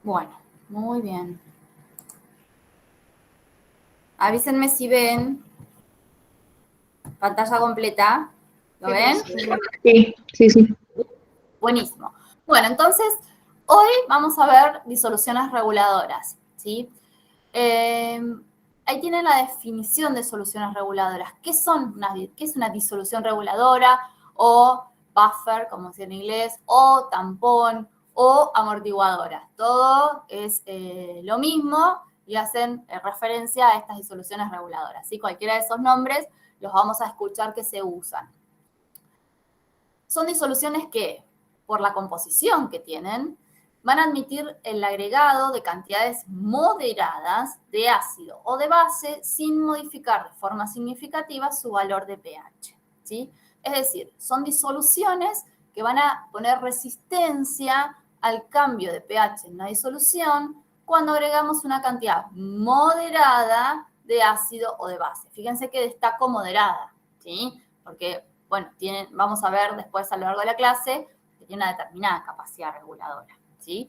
Bueno, muy bien. Avísenme si ven pantalla completa. ¿Lo ven? Sí, sí, sí. Buenísimo. Bueno, entonces, hoy vamos a ver disoluciones reguladoras, ¿sí? Ahí tienen la definición de soluciones reguladoras. ¿Qué es una disolución reguladora? O buffer, como se dice en inglés, o tampón, o amortiguadora. Todo es lo mismo y hacen referencia a estas disoluciones reguladoras, ¿sí? Cualquiera de esos nombres los vamos a escuchar que se usan. Son disoluciones que, por la composición que tienen, van a admitir el agregado de cantidades moderadas de ácido o de base sin modificar de forma significativa su valor de pH, ¿sí? Es decir, son disoluciones que van a poner resistencia al cambio de pH en la disolución cuando agregamos una cantidad moderada de ácido o de base. Fíjense que destaco moderada, ¿sí? Porque bueno, vamos a ver después a lo largo de la clase que tiene una determinada capacidad reguladora, ¿sí?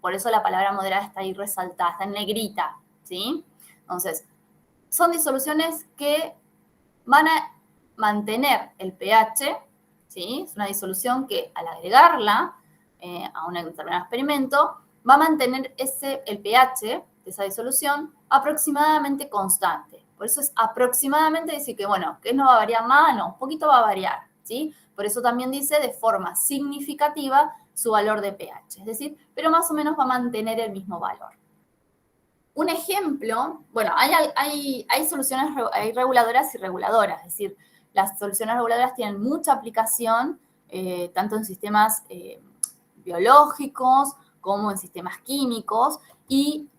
Por eso la palabra moderada está ahí resaltada, está en negrita, ¿sí? Entonces, son disoluciones que van a mantener el pH, ¿sí? Es una disolución que al agregarla a un determinado experimento, va a mantener el pH de esa disolución aproximadamente constante. Por eso es aproximadamente decir que, bueno, que no va a variar nada, no, un poquito va a variar, ¿sí? Por eso también dice de forma significativa su valor de pH, es decir, pero más o menos va a mantener el mismo valor. Un ejemplo, bueno, hay soluciones, hay reguladoras y reguladoras, es decir, las soluciones reguladoras tienen mucha aplicación, tanto en sistemas biológicos como en sistemas químicos, y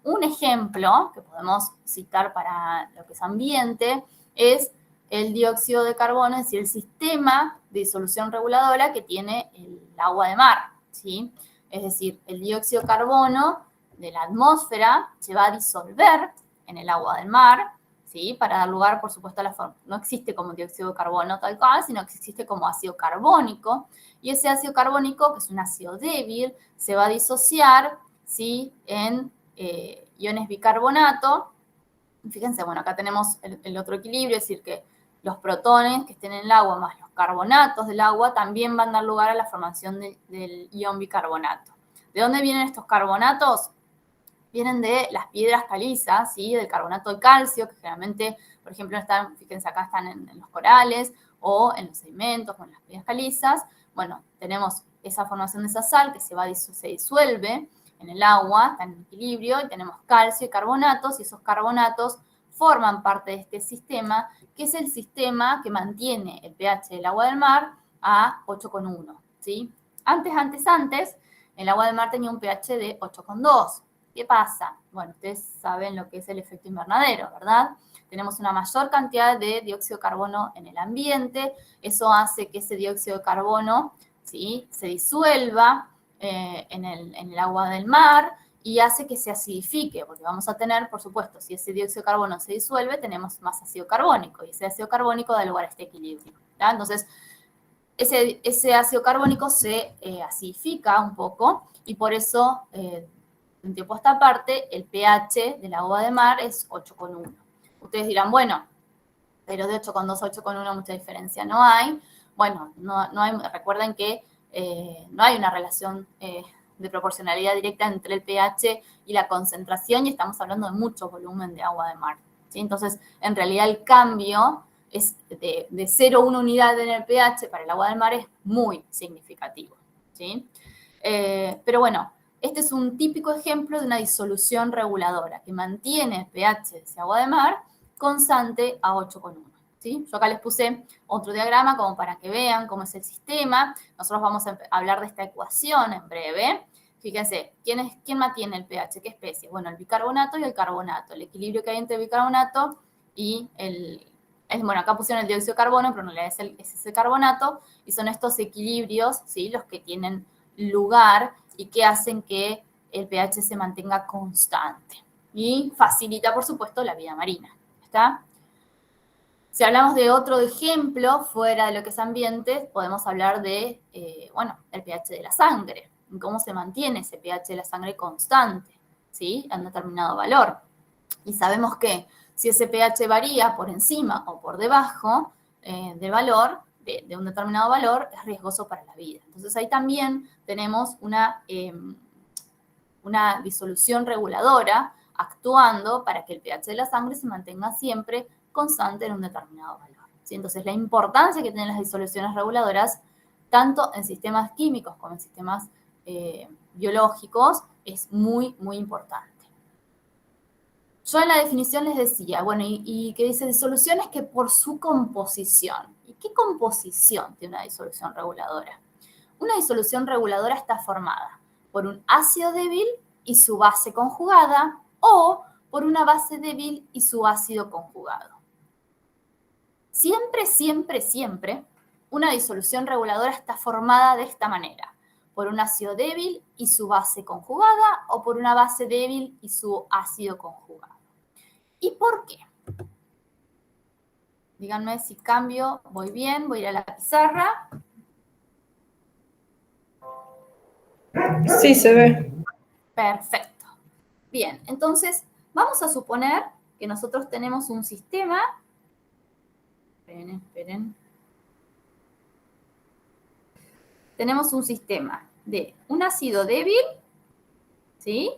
un ejemplo que podemos citar para lo que es ambiente es el dióxido de carbono, es decir, el sistema de disolución reguladora que tiene el agua de mar, ¿sí? Es decir, el dióxido de carbono de la atmósfera se va a disolver en el agua del mar, ¿sí? Para dar lugar, por supuesto, a la forma. No existe como dióxido de carbono tal cual, sino que existe como ácido carbónico. Y ese ácido carbónico, que es un ácido débil, se va a disociar, ¿sí? En iones bicarbonato. Fíjense, bueno, acá tenemos el otro equilibrio, es decir, que los protones que estén en el agua más los carbonatos del agua también van a dar lugar a la formación del ion bicarbonato. ¿De dónde vienen estos carbonatos? Vienen de las piedras calizas, ¿sí? Del carbonato de calcio, que generalmente, por ejemplo, fíjense acá están en los corales o en los sedimentos o en las piedras calizas. Bueno, tenemos esa formación de esa sal que se disuelve en el agua, está en equilibrio, y tenemos calcio y carbonatos, y esos carbonatos forman parte de este sistema, que es el sistema que mantiene el pH del agua del mar a 8,1, ¿sí? Antes, el agua del mar tenía un pH de 8,2. ¿Qué pasa? Bueno, ustedes saben lo que es el efecto invernadero, ¿verdad? Tenemos una mayor cantidad de dióxido de carbono en el ambiente, eso hace que ese dióxido de carbono, ¿sí? Se disuelva en el agua del mar y hace que se acidifique, porque vamos a tener, por supuesto, si ese dióxido de carbono se disuelve, tenemos más ácido carbónico, y ese ácido carbónico da lugar a este equilibrio, ¿tá? Entonces, ese ácido carbónico se acidifica un poco, y por eso un tiempo a esta parte, el pH del agua de mar es 8,1. Ustedes dirán, bueno, pero de 8,2 a 8,1 mucha diferencia no hay. Bueno, no hay, recuerden que no hay una relación de proporcionalidad directa entre el pH y la concentración, y estamos hablando de mucho volumen de agua de mar, ¿sí? Entonces, en realidad el cambio es de 0,1 unidad en el pH para el agua del mar es muy significativo, ¿sí? Pero bueno, este es un típico ejemplo de una disolución reguladora que mantiene el pH de ese agua de mar constante a 8,1. ¿Sí? Yo acá les puse otro diagrama como para que vean cómo es el sistema. Nosotros vamos a hablar de esta ecuación en breve. Fíjense, ¿quién mantiene el pH? ¿Qué especie? Bueno, el bicarbonato y el carbonato. El equilibrio que hay entre el bicarbonato y bueno, acá pusieron el dióxido de carbono, pero en realidad es ese carbonato, y son estos equilibrios, ¿sí? Los que tienen lugar y que hacen que el pH se mantenga constante. Y facilita, por supuesto, la vida marina. ¿Está? Si hablamos de otro ejemplo fuera de lo que es ambiente, podemos hablar de, bueno, el pH de la sangre. en cómo se mantiene ese pH de la sangre constante, ¿sí? A un determinado valor. Y sabemos que si ese pH varía por encima o por debajo del valor, de un determinado valor, es riesgoso para la vida. Entonces ahí también tenemos una disolución reguladora actuando para que el pH de la sangre se mantenga siempre constante en un determinado valor. ¿Sí? Entonces la importancia que tienen las disoluciones reguladoras, tanto en sistemas químicos como en sistemas biológicos, es muy, muy importante. Yo en la definición les decía, bueno, y que dice disoluciones que por su composición. ¿Y qué composición tiene una disolución reguladora? Una disolución reguladora está formada por un ácido débil y su base conjugada o por una base débil y su ácido conjugado. Siempre, siempre, siempre, una disolución reguladora está formada de esta manera, por un ácido débil y su base conjugada o por una base débil y su ácido conjugado. ¿Y por qué? Díganme si cambio, voy bien, voy a ir a la pizarra. Sí, se ve. Perfecto. Bien, entonces vamos a suponer que nosotros tenemos un sistema. Esperen. Tenemos un sistema de un ácido débil, ¿sí?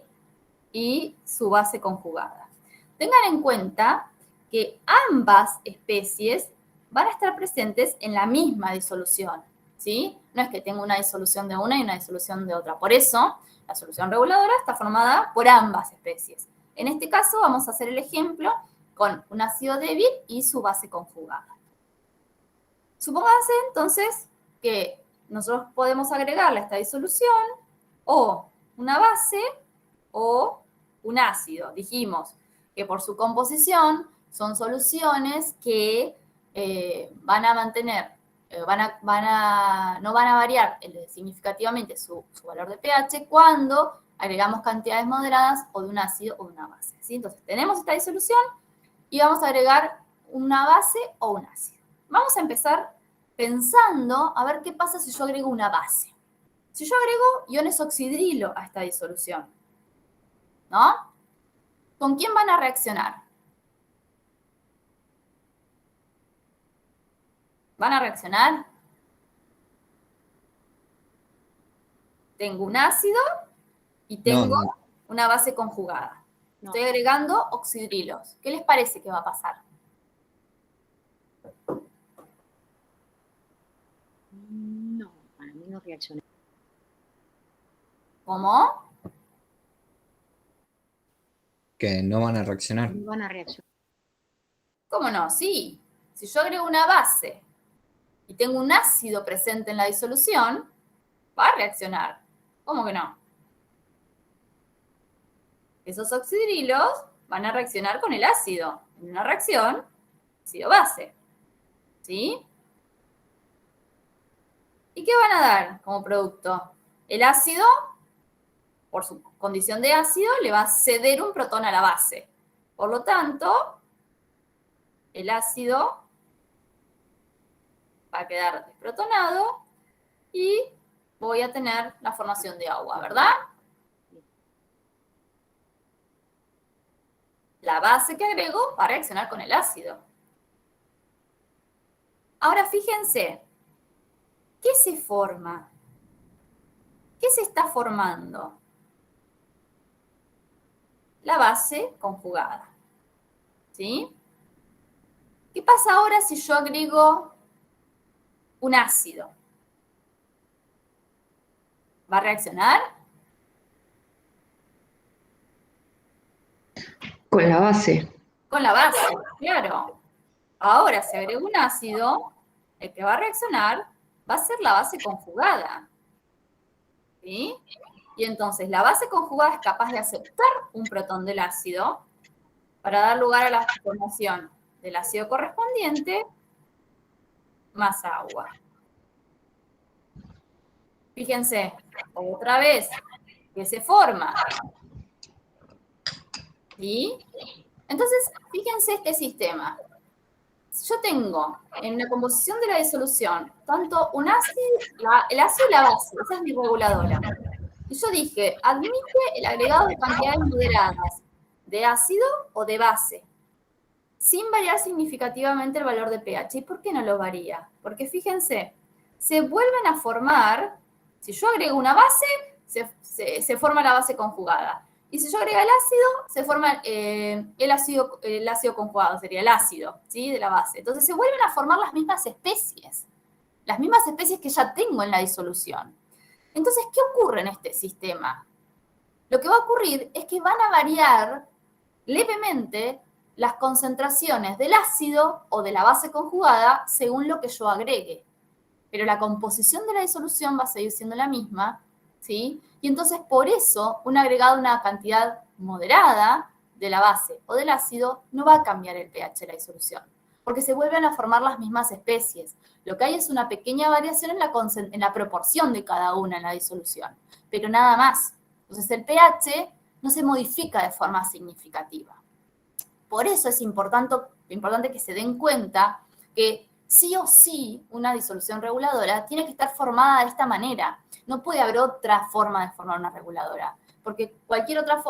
Y su base conjugada. Tengan en cuenta que ambas especies van a estar presentes en la misma disolución, ¿sí? No es que tenga una disolución de una y una disolución de otra. Por eso, la solución reguladora está formada por ambas especies. En este caso, vamos a hacer el ejemplo con un ácido débil y su base conjugada. Supónganse, entonces, que nosotros podemos agregarle a esta disolución o una base o un ácido. Dijimos que por su composición son soluciones que van a mantener, no van a variar significativamente su valor de pH cuando agregamos cantidades moderadas o de un ácido o de una base. ¿Sí? Entonces tenemos esta disolución y vamos a agregar una base o un ácido. Vamos a empezar pensando a ver qué pasa si yo agrego una base. Si yo agrego iones oxidrilo a esta disolución, ¿no? ¿Con quién van a reaccionar? ¿Van a reaccionar? Tengo un ácido y tengo una base conjugada. No. Estoy agregando oxidrilos. ¿Qué les parece que va a pasar? No, para mí no reacciona. ¿Cómo? Que no van a reaccionar. No van a reaccionar. ¿Cómo no? Sí. Si yo agrego una base y tengo un ácido presente en la disolución, va a reaccionar. ¿Cómo que no? Esos oxidrilos van a reaccionar con el ácido. En una reacción, ácido-base. ¿Sí? ¿Y qué van a dar como producto? El ácido, por su condición de ácido, le va a ceder un protón a la base. Por lo tanto, el ácido va a quedar desprotonado y voy a tener la formación de agua, ¿verdad? La base que agrego va a reaccionar con el ácido. Ahora fíjense, ¿qué se forma? ¿Qué se está formando? La base conjugada. ¿Sí? ¿Qué pasa ahora si yo agrego un ácido? ¿Va a reaccionar? Con la base. Con la base, claro. Ahora, si agrego un ácido, el que va a reaccionar va a ser la base conjugada. ¿Sí? Y entonces la base conjugada es capaz de aceptar un protón del ácido para dar lugar a la formación del ácido correspondiente más agua. Fíjense, otra vez, que se forma. ¿Sí? Entonces, fíjense este sistema. Yo tengo en la composición de la disolución tanto un ácido, el ácido y la base, esa es mi reguladora. Y yo dije, admite el agregado de cantidades moderadas de ácido o de base, sin variar significativamente el valor de pH. ¿Y por qué no lo varía? Porque fíjense, se vuelven a formar, si yo agrego una base, se forma la base conjugada. Y si yo agrego el ácido, se forma el ácido conjugado, sería el ácido, ¿sí? De la base. Entonces se vuelven a formar las mismas especies que ya tengo en la disolución. Entonces, ¿qué ocurre en este sistema? Lo que va a ocurrir es que van a variar levemente las concentraciones del ácido o de la base conjugada según lo que yo agregue. Pero la composición de la disolución va a seguir siendo la misma, ¿sí? Y entonces, por eso, un agregado de una cantidad moderada de la base o del ácido no va a cambiar el pH de la disolución, porque se vuelven a formar las mismas especies. Lo que hay es una pequeña variación en la proporción de cada una en la disolución, pero nada más. Entonces, el pH no se modifica de forma significativa. Por eso es importante que se den cuenta que sí o sí una disolución reguladora tiene que estar formada de esta manera. No puede haber otra forma de formar una reguladora, porque cualquier otra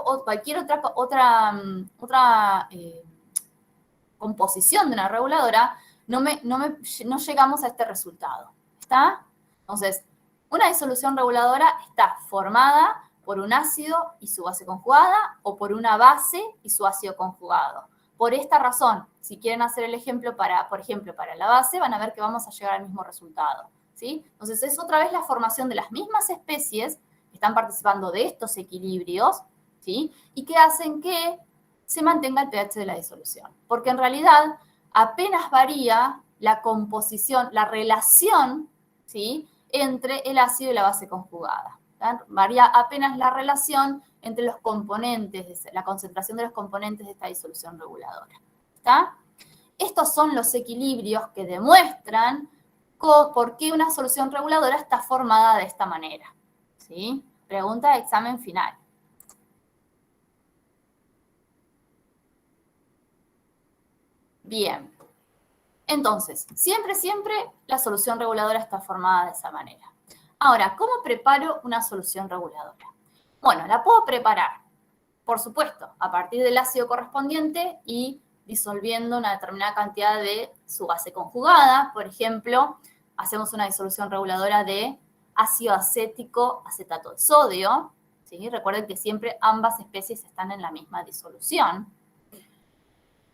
composición de una reguladora no llegamos a este resultado. ¿Está? Entonces, una disolución reguladora está formada por un ácido y su base conjugada o por una base y su ácido conjugado. Por esta razón, si quieren hacer el ejemplo por ejemplo, para la base, van a ver que vamos a llegar al mismo resultado, ¿sí? Entonces, es otra vez la formación de las mismas especies que están participando de estos equilibrios, ¿sí? Y que hacen que se mantenga el pH de la disolución. Porque en realidad apenas varía la composición, la relación, ¿sí? Entre el ácido y la base conjugada. ¿Tá? Varía apenas la relación entre los componentes, la concentración de los componentes de esta disolución reguladora. ¿Está? Estos son los equilibrios que demuestran por qué una solución reguladora está formada de esta manera. ¿Sí? Pregunta de examen final. Bien. Entonces, siempre la solución reguladora está formada de esa manera. Ahora, ¿cómo preparo una solución reguladora? Bueno, la puedo preparar, por supuesto, a partir del ácido correspondiente y disolviendo una determinada cantidad de su base conjugada. Por ejemplo, hacemos una disolución reguladora de ácido acético acetato de sodio. ¿Sí? Recuerden que siempre ambas especies están en la misma disolución.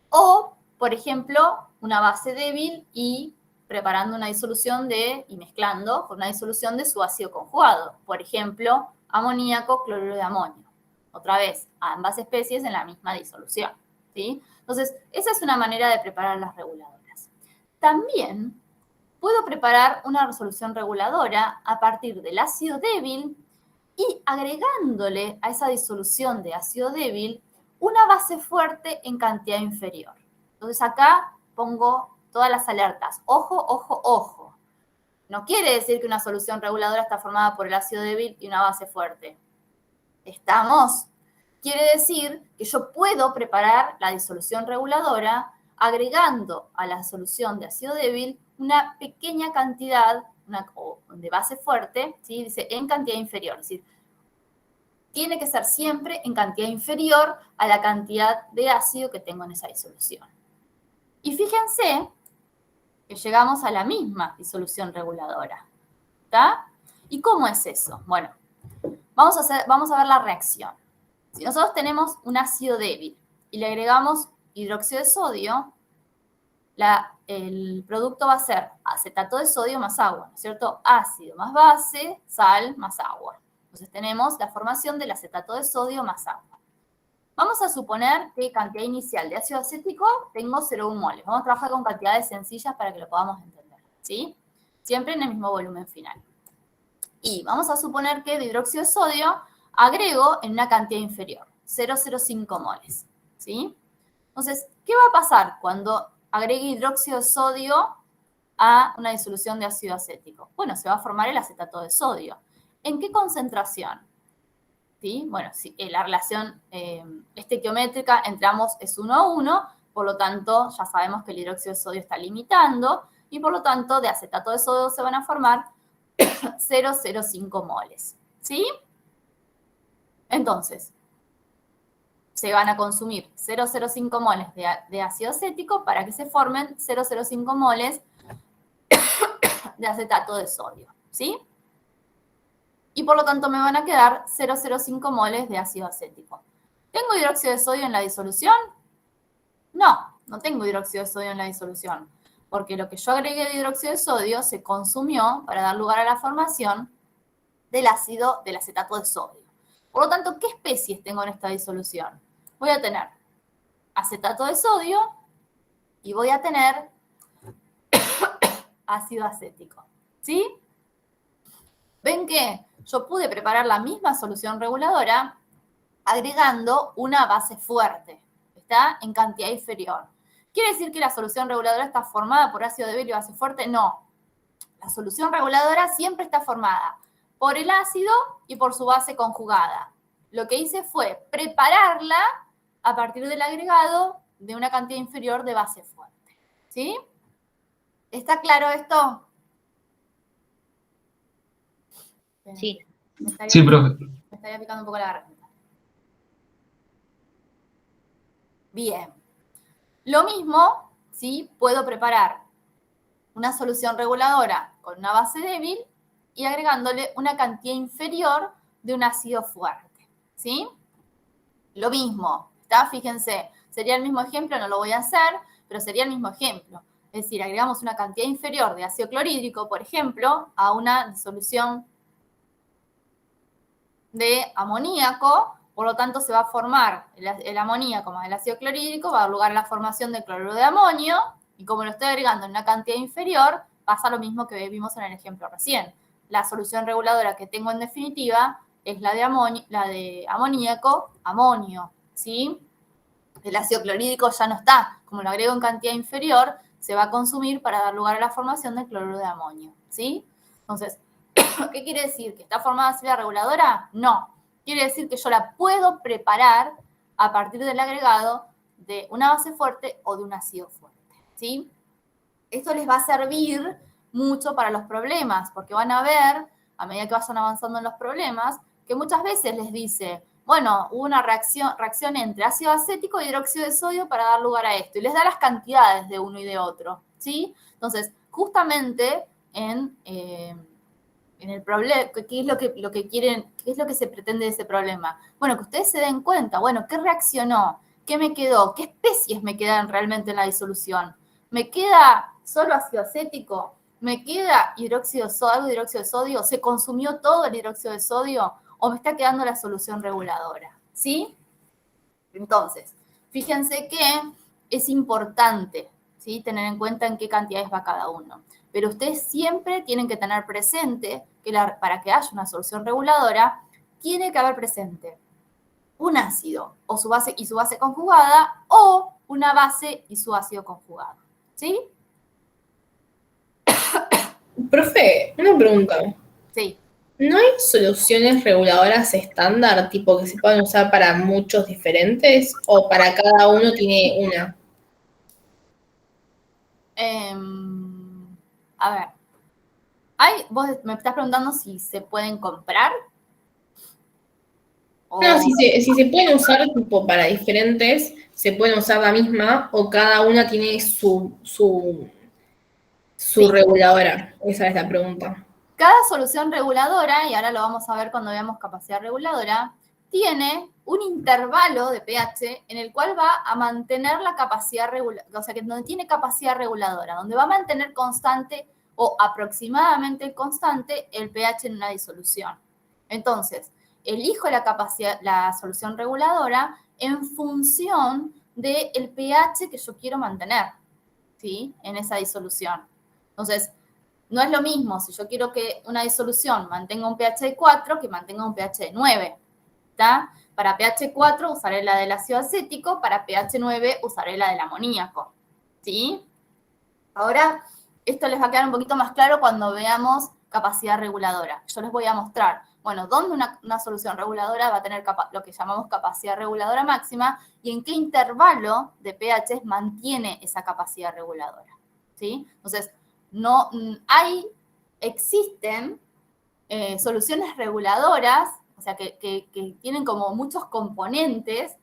O, por ejemplo, una base débil y preparando una disolución y mezclando con una disolución de su ácido conjugado. Por ejemplo, amoníaco, cloruro de amonio. Otra vez, ambas especies en la misma disolución. ¿Sí? Entonces, esa es una manera de preparar las reguladoras. También puedo preparar una solución reguladora a partir del ácido débil y agregándole a esa disolución de ácido débil una base fuerte en cantidad inferior. Entonces acá pongo todas las alertas. Ojo, ojo, ojo. No quiere decir que una solución reguladora está formada por el ácido débil y una base fuerte. ¿Estamos? Quiere decir que yo puedo preparar la disolución reguladora agregando a la solución de ácido débil una pequeña cantidad de base fuerte, ¿sí? Dice en cantidad inferior, es decir, tiene que ser siempre en cantidad inferior a la cantidad de ácido que tengo en esa disolución. Y fíjense que llegamos a la misma disolución reguladora. ¿Está? ¿Y cómo es eso? Bueno, vamos a ver la reacción. Si nosotros tenemos un ácido débil y le agregamos hidróxido de sodio, el producto va a ser acetato de sodio más agua, ¿no es cierto? Ácido más base, sal más agua. Entonces tenemos la formación del acetato de sodio más agua. Vamos a suponer que cantidad inicial de ácido acético tengo 0,1 moles. Vamos a trabajar con cantidades sencillas para que lo podamos entender, ¿sí? Siempre en el mismo volumen final. Y vamos a suponer que de hidróxido de sodio agrego en una cantidad inferior, 0,05 moles, ¿sí? Entonces, ¿qué va a pasar cuando agregue hidróxido de sodio a una disolución de ácido acético? Bueno, se va a formar el acetato de sodio. ¿En qué concentración? ¿Sí? Bueno, la relación estequiométrica entre ambos es 1:1, por lo tanto, ya sabemos que el hidróxido de sodio está limitando, y por lo tanto, de acetato de sodio se van a formar 0,05 moles. ¿Sí? Entonces, se van a consumir 0,05 moles de ácido acético para que se formen 0,05 moles de acetato de sodio, ¿sí? Y por lo tanto me van a quedar 0,05 moles de ácido acético. ¿Tengo hidróxido de sodio en la disolución? No, no tengo hidróxido de sodio en la disolución, porque lo que yo agregué de hidróxido de sodio se consumió para dar lugar a la formación del acetato de sodio. Por lo tanto, ¿qué especies tengo en esta disolución? Voy a tener acetato de sodio y voy a tener ácido acético, ¿sí? Ven que yo pude preparar la misma solución reguladora agregando una base fuerte, está en cantidad inferior. ¿Quiere decir que la solución reguladora está formada por ácido débil y base fuerte? No. La solución reguladora siempre está formada por el ácido y por su base conjugada. Lo que hice fue prepararla a partir del agregado de una cantidad inferior de base fuerte, ¿sí? ¿Está claro esto? Sí. Sí, profe. Me estaría picando un poco la garganta. Bien. Lo mismo, ¿sí? Puedo preparar una solución reguladora con una base débil y agregándole una cantidad inferior de un ácido fuerte, ¿sí? Lo mismo, ¿está? Fíjense, sería el mismo ejemplo, no lo voy a hacer, pero sería el mismo ejemplo. Es decir, agregamos una cantidad inferior de ácido clorhídrico, por ejemplo, a una disolución de amoníaco, por lo tanto se va a formar el amoníaco más el ácido clorhídrico, va a dar lugar a la formación de cloruro de amonio, y como lo estoy agregando en una cantidad inferior, pasa lo mismo que vimos en el ejemplo recién. La solución reguladora que tengo en definitiva es la de amoníaco, amonio, ¿sí? El ácido clorhídrico ya no está, como lo agrego en cantidad inferior, se va a consumir para dar lugar a la formación de cloruro de amonio, ¿sí? Entonces, ¿qué quiere decir? ¿Que está formada así la reguladora? No. Quiere decir que yo la puedo preparar a partir del agregado de una base fuerte o de un ácido fuerte, ¿sí? Esto les va a servir mucho para los problemas, porque van a ver, a medida que vayan avanzando en los problemas, que muchas veces les dice, bueno, hubo una reacción entre ácido acético y hidróxido de sodio para dar lugar a esto, y les da las cantidades de uno y de otro, ¿sí? Entonces, justamente en el problema, ¿qué es lo que quieren, qué es lo que se pretende de ese problema? Bueno, que ustedes se den cuenta, bueno, ¿qué reaccionó? ¿Qué me quedó? ¿Qué especies me quedan realmente en la disolución? ¿Me queda solo ácido acético? ¿Me queda algo de hidróxido de sodio? ¿Se consumió todo el hidróxido de sodio? ¿O me está quedando la solución reguladora? ¿Sí? Entonces, fíjense que es importante, ¿sí?, tener en cuenta en qué cantidades va cada uno. Pero ustedes siempre tienen que tener presente que para que haya una solución reguladora, tiene que haber presente un ácido o su base y su base conjugada, o una base y su ácido conjugado, ¿sí? Profe, una pregunta. Sí. ¿No hay soluciones reguladoras estándar, tipo que se puedan usar para muchos diferentes, o para cada uno tiene una? A ver. Vos me estás preguntando si se pueden comprar. No, si se pueden usar tipo para diferentes, se pueden usar la misma, o cada una tiene su Sí. reguladora. Esa es la pregunta. Cada solución reguladora, y ahora lo vamos a ver cuando veamos capacidad reguladora, tiene un intervalo de pH en el cual va a mantener la capacidad reguladora, o sea, que donde tiene capacidad reguladora, donde va a mantener constante o aproximadamente constante el pH en una disolución. Entonces, elijo la solución reguladora en función del pH que yo quiero mantener, ¿sí?, en esa disolución. Entonces, no es lo mismo si yo quiero que una disolución mantenga un pH de 4 que mantenga un pH de 9, ¿está? Para pH 4 usaré la del ácido acético, para pH 9 usaré la del amoníaco, ¿sí? Ahora, esto les va a quedar un poquito más claro cuando veamos capacidad reguladora. Yo les voy a mostrar, bueno, dónde una solución reguladora va a tener lo que llamamos capacidad reguladora máxima y en qué intervalo de pH mantiene esa capacidad reguladora, ¿sí? Entonces, existen soluciones reguladoras o sea, que tienen como muchos componentes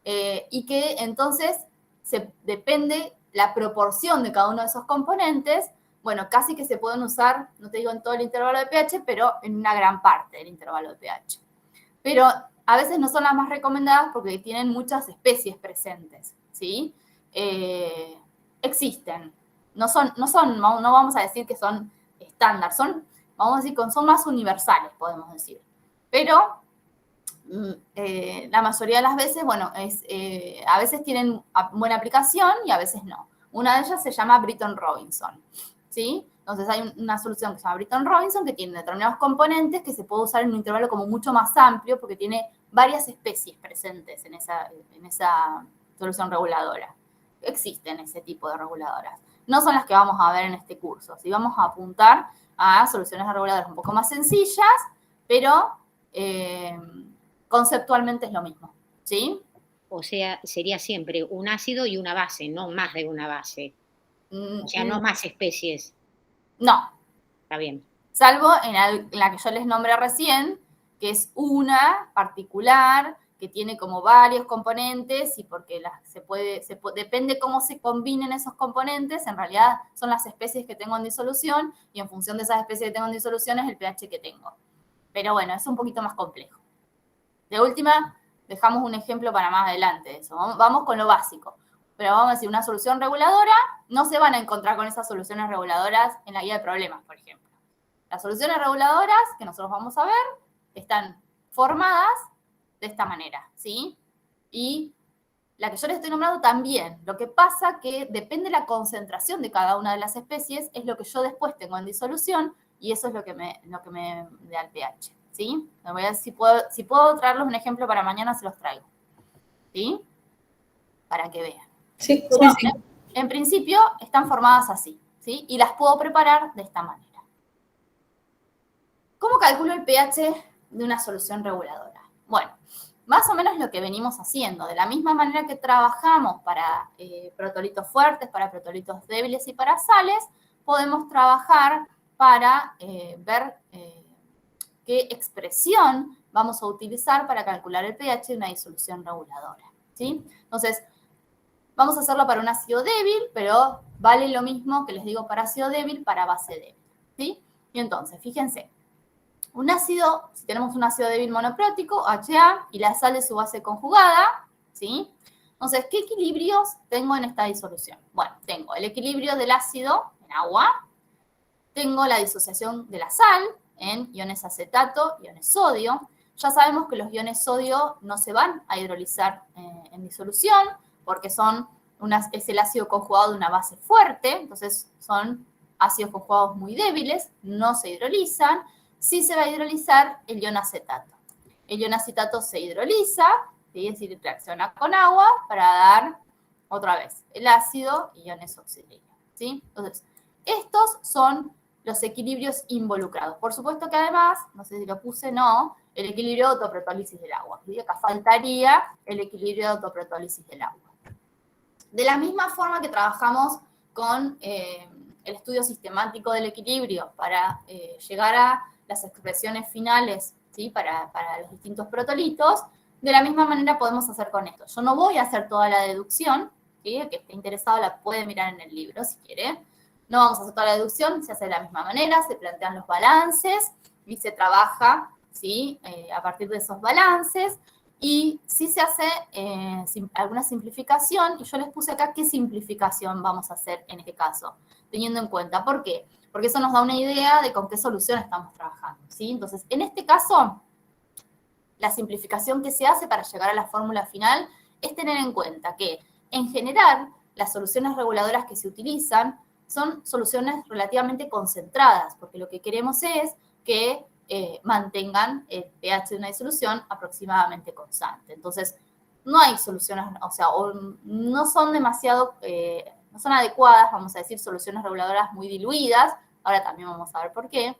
y que entonces depende la proporción de cada uno de esos componentes, bueno, casi que se pueden usar, no te digo en todo el intervalo de pH, pero en una gran parte del intervalo de pH. Pero a veces no son las más recomendadas porque tienen muchas especies presentes, ¿sí? Existen. No vamos a decir que son estándar, vamos a decir que son más universales, podemos decir. Pero la mayoría de las veces, bueno, a veces tienen buena aplicación y a veces no. Una de ellas se llama Britton-Robinson, ¿sí? Entonces hay una solución que se llama Britton-Robinson que tiene determinados componentes que se puede usar en un intervalo como mucho más amplio porque tiene varias especies presentes en esa solución reguladora. Existen ese tipo de reguladoras. No son las que vamos a ver en este curso. ¿Sí? Vamos a apuntar a soluciones reguladoras un poco más sencillas, pero conceptualmente es lo mismo, ¿sí? O sea, sería siempre un ácido y una base, no más de una base. O sea, no más especies. No. Está bien. Salvo en la que yo les nombré recién, que es una particular, que tiene como varios componentes y porque depende cómo se combinen esos componentes, en realidad son las especies que tengo en disolución y en función de esas especies que tengo en disolución es el pH que tengo. Pero bueno, es un poquito más complejo. De última, dejamos un ejemplo para más adelante de eso. Vamos con lo básico. Pero vamos a decir, una solución reguladora, no se van a encontrar con esas soluciones reguladoras en la guía de problemas, por ejemplo. Las soluciones reguladoras que nosotros vamos a ver están formadas de esta manera, ¿sí? Y la que yo les estoy nombrando también. Lo que pasa que depende de la concentración de cada una de las especies, es lo que yo después tengo en disolución y eso es lo que me da el pH, ¿sí? Voy a ver si puedo traerles un ejemplo para mañana, se los traigo, ¿sí? Para que vean. Sí, Pero, sí. en principio están formadas así, ¿sí? Y las puedo preparar de esta manera. ¿Cómo calculo el pH de una solución reguladora? Bueno, más o menos lo que venimos haciendo. De la misma manera que trabajamos para protolitos fuertes, para protolitos débiles y para sales, podemos trabajar para ver qué expresión vamos a utilizar para calcular el pH de una disolución reguladora, ¿sí? Entonces, vamos a hacerlo para un ácido débil, pero vale lo mismo que les digo para ácido débil, para base débil, ¿sí? Y entonces, fíjense, un ácido, si tenemos un ácido débil monoprótico, HA, y la sal de su base conjugada, ¿sí? Entonces, ¿qué equilibrios tengo en esta disolución? Bueno, tengo el equilibrio del ácido en agua, tengo la disociación de la sal en iones acetato, iones sodio. Ya sabemos que los iones sodio no se van a hidrolizar en disolución porque es el ácido conjugado de una base fuerte, entonces son ácidos conjugados muy débiles, no se hidrolizan. Sí se va a hidrolizar el ion acetato. El ion acetato se hidroliza, ¿sí? Es decir, reacciona con agua para dar, otra vez, el ácido y iones oxígenos, ¿sí? Entonces, estos son los equilibrios involucrados. Por supuesto que además, no sé si lo puse, no, el equilibrio de autoprotólisis del agua. ¿Sí? Acá faltaría el equilibrio de autoprotólisis del agua. De la misma forma que trabajamos con el estudio sistemático del equilibrio para llegar a las expresiones finales, ¿sí? para los distintos protolitos, de la misma manera podemos hacer con esto. Yo no voy a hacer toda la deducción, ¿sí? El que esté interesado la puede mirar en el libro si quiere. No vamos a hacer toda la deducción, se hace de la misma manera, se plantean los balances y se trabaja, ¿sí? A partir de esos balances. Y sí se hace alguna simplificación, y yo les puse acá qué simplificación vamos a hacer en este caso, teniendo en cuenta. ¿Por qué? Porque eso nos da una idea de con qué solución estamos trabajando, ¿sí? Entonces, en este caso, la simplificación que se hace para llegar a la fórmula final es tener en cuenta que, en general, las soluciones reguladoras que se utilizan son soluciones relativamente concentradas, porque lo que queremos es que mantengan el pH de una disolución aproximadamente constante. Entonces, no hay soluciones, no son demasiado, no son adecuadas, vamos a decir, soluciones reguladoras muy diluidas, ahora también vamos a ver por qué,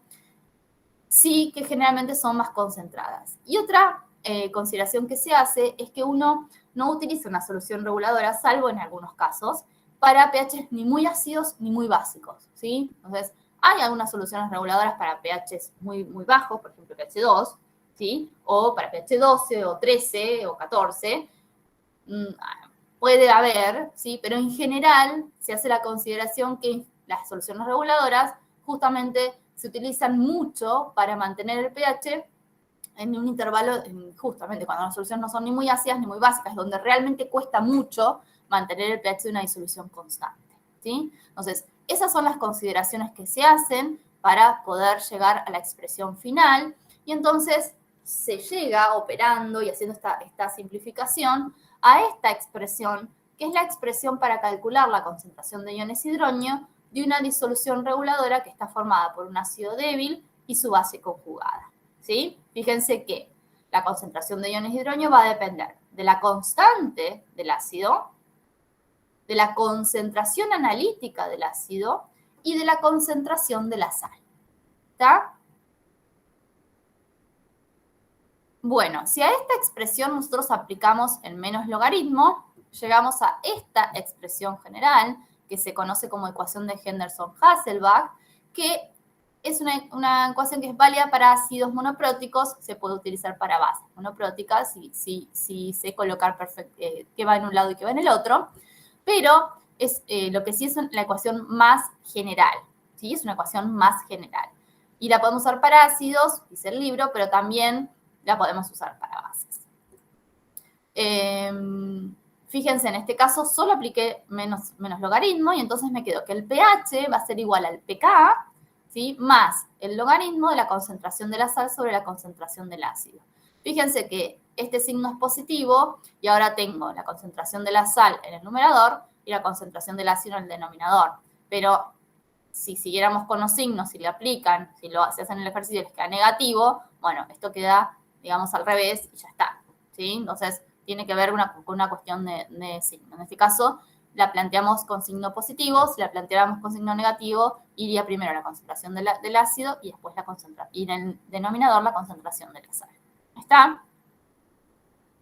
sí que generalmente son más concentradas. Y otra consideración que se hace es que uno no utiliza una solución reguladora, salvo en algunos casos, para pHs ni muy ácidos ni muy básicos, ¿sí? Entonces, hay algunas soluciones reguladoras para pHs muy, muy bajos, por ejemplo, pH 2, ¿sí? ¿sí? O para pH 12 o 13 o 14, puede haber, ¿sí? Pero en general se hace la consideración que las soluciones reguladoras justamente se utilizan mucho para mantener el pH en un intervalo, justamente cuando las soluciones no son ni muy ácidas ni muy básicas, donde realmente cuesta mucho mantener el pH de una disolución constante, ¿sí? Entonces, esas son las consideraciones que se hacen para poder llegar a la expresión final, y entonces se llega operando y haciendo esta simplificación a esta expresión, que es la expresión para calcular la concentración de iones hidronio de una disolución reguladora que está formada por un ácido débil y su base conjugada, ¿sí? Fíjense que la concentración de iones hidronio va a depender de la constante del ácido, de la concentración analítica del ácido y de la concentración de la sal. ¿Está? Bueno, si a esta expresión nosotros aplicamos el menos logaritmo, llegamos a esta expresión general, que se conoce como ecuación de Henderson-Hasselbalch, que es una ecuación que es válida para ácidos monopróticos, se puede utilizar para bases monopróticas, si sé colocar qué va en un lado y qué va en el otro, pero lo que sí es la ecuación más general, ¿sí? Es una ecuación más general. Y la podemos usar para ácidos, dice el libro, pero también la podemos usar para bases. Fíjense, en este caso solo apliqué menos logaritmo y entonces me quedo que el pH va a ser igual al pK, ¿sí? Más el logaritmo de la concentración de la sal sobre la concentración del ácido. Fíjense que este signo es positivo y ahora tengo la concentración de la sal en el numerador y la concentración del ácido en el denominador. Pero si siguiéramos con los signos, si le aplican, si hacen el ejercicio y les queda negativo, bueno, esto queda, digamos, al revés y ya está, ¿sí? Entonces, tiene que ver con una cuestión de signo. En este caso, la planteamos con signo positivo. Si la planteáramos con signo negativo, iría primero la concentración del ácido y después y en el denominador la concentración de la sal. ¿Está?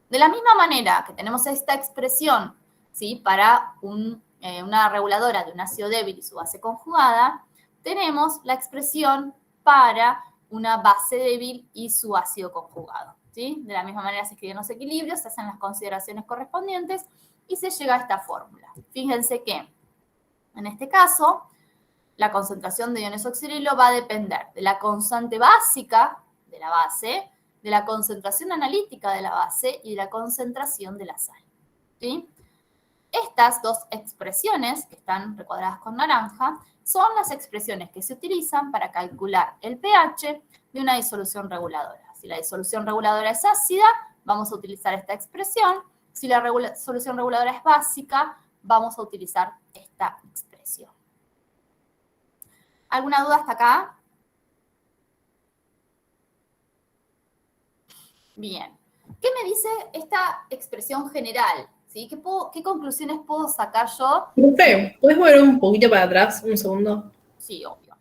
De la misma manera que tenemos esta expresión, ¿sí? Para una reguladora de un ácido débil y su base conjugada, tenemos la expresión para una base débil y su ácido conjugado, ¿sí? De la misma manera se escriben los equilibrios, se hacen las consideraciones correspondientes y se llega a esta fórmula. Fíjense que, en este caso, la concentración de iones oxidrilo va a depender de la constante básica de la base, de la concentración analítica de la base y de la concentración de la sal, ¿sí? Estas dos expresiones, que están recuadradas con naranja, son las expresiones que se utilizan para calcular el pH de una disolución reguladora. Si la disolución reguladora es ácida, vamos a utilizar esta expresión. Si la solución reguladora es básica, vamos a utilizar esta expresión. ¿Alguna duda hasta acá? Bien. ¿Qué me dice esta expresión general? ¿Sí? ¿Qué conclusiones puedo sacar yo? Profe, ¿puedes volver un poquito para atrás, un segundo? Sí, obvio.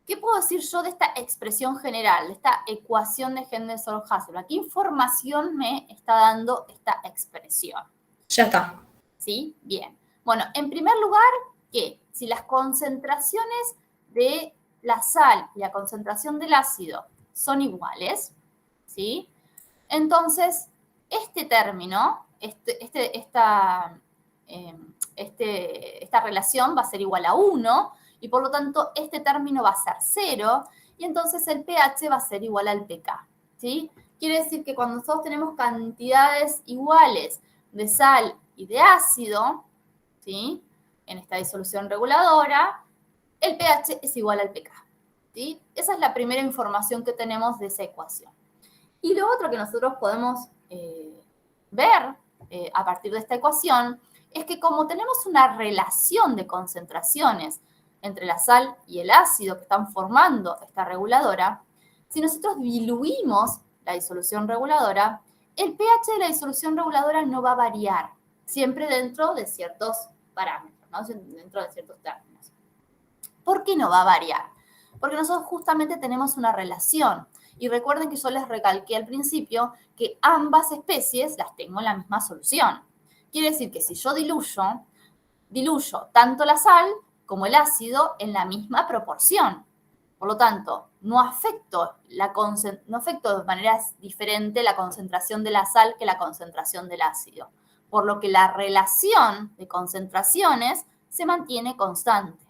¿Qué puedo decir yo de esta expresión general, de esta ecuación de Henderson-Hasselbalch? ¿Qué información me está dando esta expresión? Ya está. ¿Sí? Bien. Bueno, en primer lugar, que si las concentraciones de la sal y la concentración del ácido son iguales, ¿sí? Entonces, este término, esta relación va a ser igual a 1 y por lo tanto este término va a ser 0 y entonces el pH va a ser igual al pK, ¿sí? Quiere decir que cuando nosotros tenemos cantidades iguales de sal y de ácido, ¿sí? En esta disolución reguladora, el pH es igual al pK, ¿sí? Esa es la primera información que tenemos de esa ecuación. Y lo otro que nosotros podemos ver a partir de esta ecuación es que como tenemos una relación de concentraciones entre la sal y el ácido que están formando esta reguladora, si nosotros diluimos la disolución reguladora, el pH de la disolución reguladora no va a variar, siempre dentro de ciertos parámetros, ¿no? Dentro de ciertos términos. ¿Por qué no va a variar? Porque nosotros justamente tenemos una relación. Y recuerden que yo les recalqué al principio que ambas especies las tengo en la misma solución. Quiere decir que si yo diluyo tanto la sal como el ácido en la misma proporción, Por lo tanto, no afecto de manera diferente la concentración de la sal que la concentración del ácido, por lo que la relación de concentraciones se mantiene constante.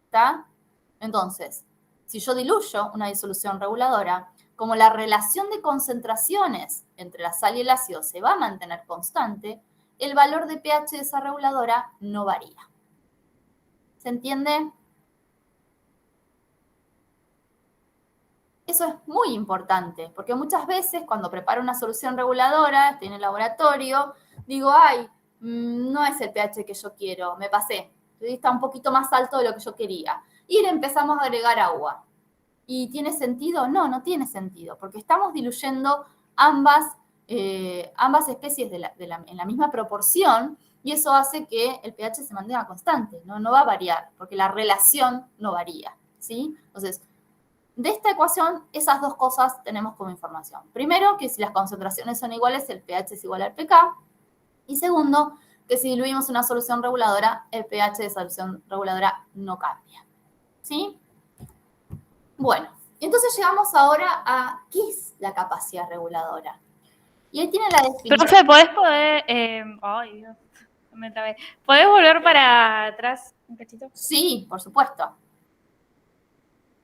¿Está? Entonces, si yo diluyo una disolución reguladora, como la relación de concentraciones entre la sal y el ácido se va a mantener constante, el valor de pH de esa reguladora no varía. ¿Se entiende? Eso es muy importante, porque muchas veces cuando preparo una solución reguladora, estoy en el laboratorio, digo, ay, no es el pH que yo quiero, me pasé, está un poquito más alto de lo que yo quería. Y le empezamos a agregar agua. ¿Y tiene sentido? No, no tiene sentido, porque estamos diluyendo ambas especies en la misma proporción, y eso hace que el pH se mantenga constante, no va a variar, porque la relación no varía, ¿sí? Entonces, de esta ecuación, esas dos cosas tenemos como información. Primero, que si las concentraciones son iguales, el pH es igual al pK. Y segundo, que si diluimos una solución reguladora, el pH de esa solución reguladora no cambia. ¿Sí? Bueno, entonces llegamos ahora a ¿qué es la capacidad reguladora? Y ahí tiene la definición. Profe, ay, Dios, me trabé. ¿Podés volver para atrás un cachito? Sí, por supuesto.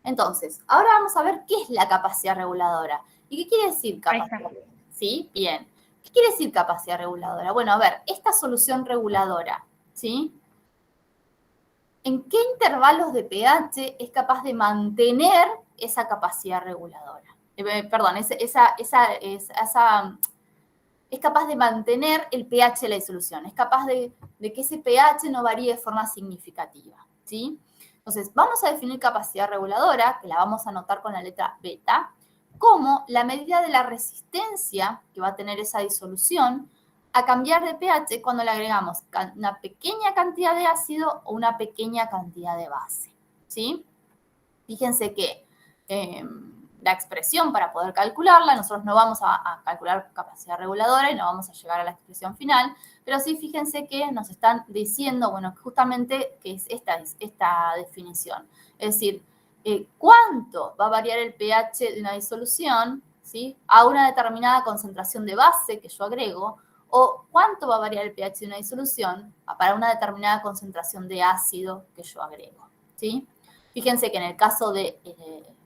Entonces, ahora vamos a ver qué es la capacidad reguladora. ¿Y qué quiere decir capacidad reguladora? ¿Sí? Bien. ¿Qué quiere decir capacidad reguladora? Bueno, a ver, esta solución reguladora, ¿sí? ¿En qué intervalos de pH es capaz de mantener esa capacidad reguladora? Es capaz de mantener el pH de la disolución, es capaz de que ese pH no varíe de forma significativa, ¿sí? Entonces, vamos a definir capacidad reguladora, que la vamos a anotar con la letra beta, como la medida de la resistencia que va a tener esa disolución a cambiar de pH cuando le agregamos una pequeña cantidad de ácido o una pequeña cantidad de base, ¿sí? Fíjense que la expresión para poder calcularla, nosotros no vamos a calcular capacidad reguladora y no vamos a llegar a la expresión final, pero sí fíjense que nos están diciendo, bueno, justamente que es esta definición. Es decir, cuánto va a variar el pH de una disolución, ¿sí? A una determinada concentración de base que yo agrego, o cuánto va a variar el pH de una disolución para una determinada concentración de ácido que yo agrego, ¿sí? Fíjense que en el caso de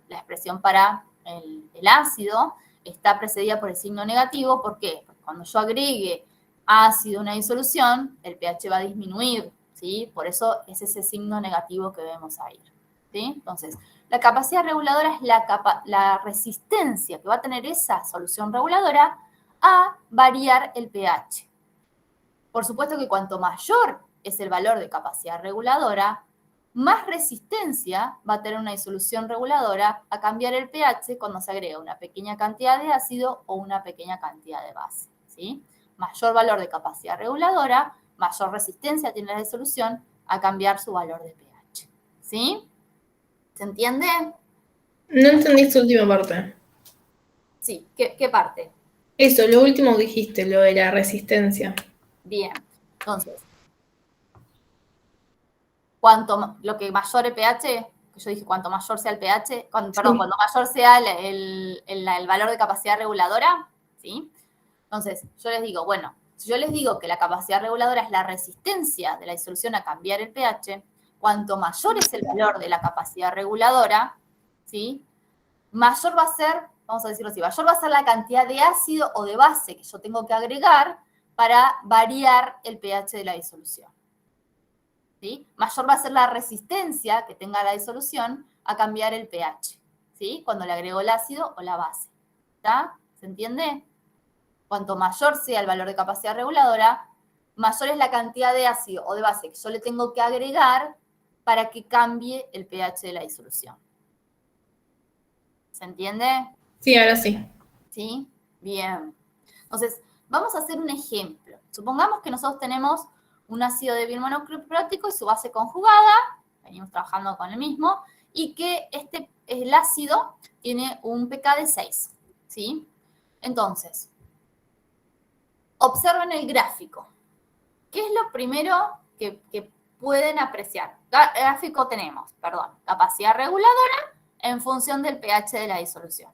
la expresión para el ácido está precedida por el signo negativo. ¿Por qué? Porque cuando yo agregue ácido a una disolución, el pH va a disminuir, ¿sí? Por eso es ese signo negativo que vemos ahí, ¿sí? Entonces, la capacidad reguladora es la resistencia que va a tener esa solución reguladora a variar el pH. Por supuesto que cuanto mayor es el valor de capacidad reguladora, más resistencia va a tener una disolución reguladora a cambiar el pH cuando se agrega una pequeña cantidad de ácido o una pequeña cantidad de base, ¿sí? Mayor valor de capacidad reguladora, mayor resistencia tiene la disolución a cambiar su valor de pH, ¿sí? ¿Se entiende? No entendí esta última parte. Sí, ¿qué parte? Eso, lo último que dijiste, lo de la resistencia. Bien, entonces, lo que mayor el pH, que yo dije cuanto mayor sea el pH, cuanto mayor sea el valor de capacidad reguladora, ¿sí? Entonces, yo les digo, bueno, si yo les digo que la capacidad reguladora es la resistencia de la disolución a cambiar el pH, cuanto mayor es el valor de la capacidad reguladora, ¿sí? Mayor va a ser, vamos a decirlo así, mayor va a ser la cantidad de ácido o de base que yo tengo que agregar para variar el pH de la disolución, ¿sí? Mayor va a ser la resistencia que tenga la disolución a cambiar el pH, ¿sí? Cuando le agrego el ácido o la base, ¿está? ¿Se entiende? Cuanto mayor sea el valor de capacidad reguladora, mayor es la cantidad de ácido o de base que yo le tengo que agregar para que cambie el pH de la disolución. ¿Se entiende? Sí, ahora sí. ¿Sí? Bien. Entonces, vamos a hacer un ejemplo. Supongamos que nosotros tenemos un ácido débil mononucleótico y su base conjugada, venimos trabajando con el mismo, y que el ácido tiene un pK de 6, ¿sí? Entonces, observen el gráfico. ¿Qué es lo primero que pueden apreciar? Gráfico tenemos, capacidad reguladora en función del pH de la disolución.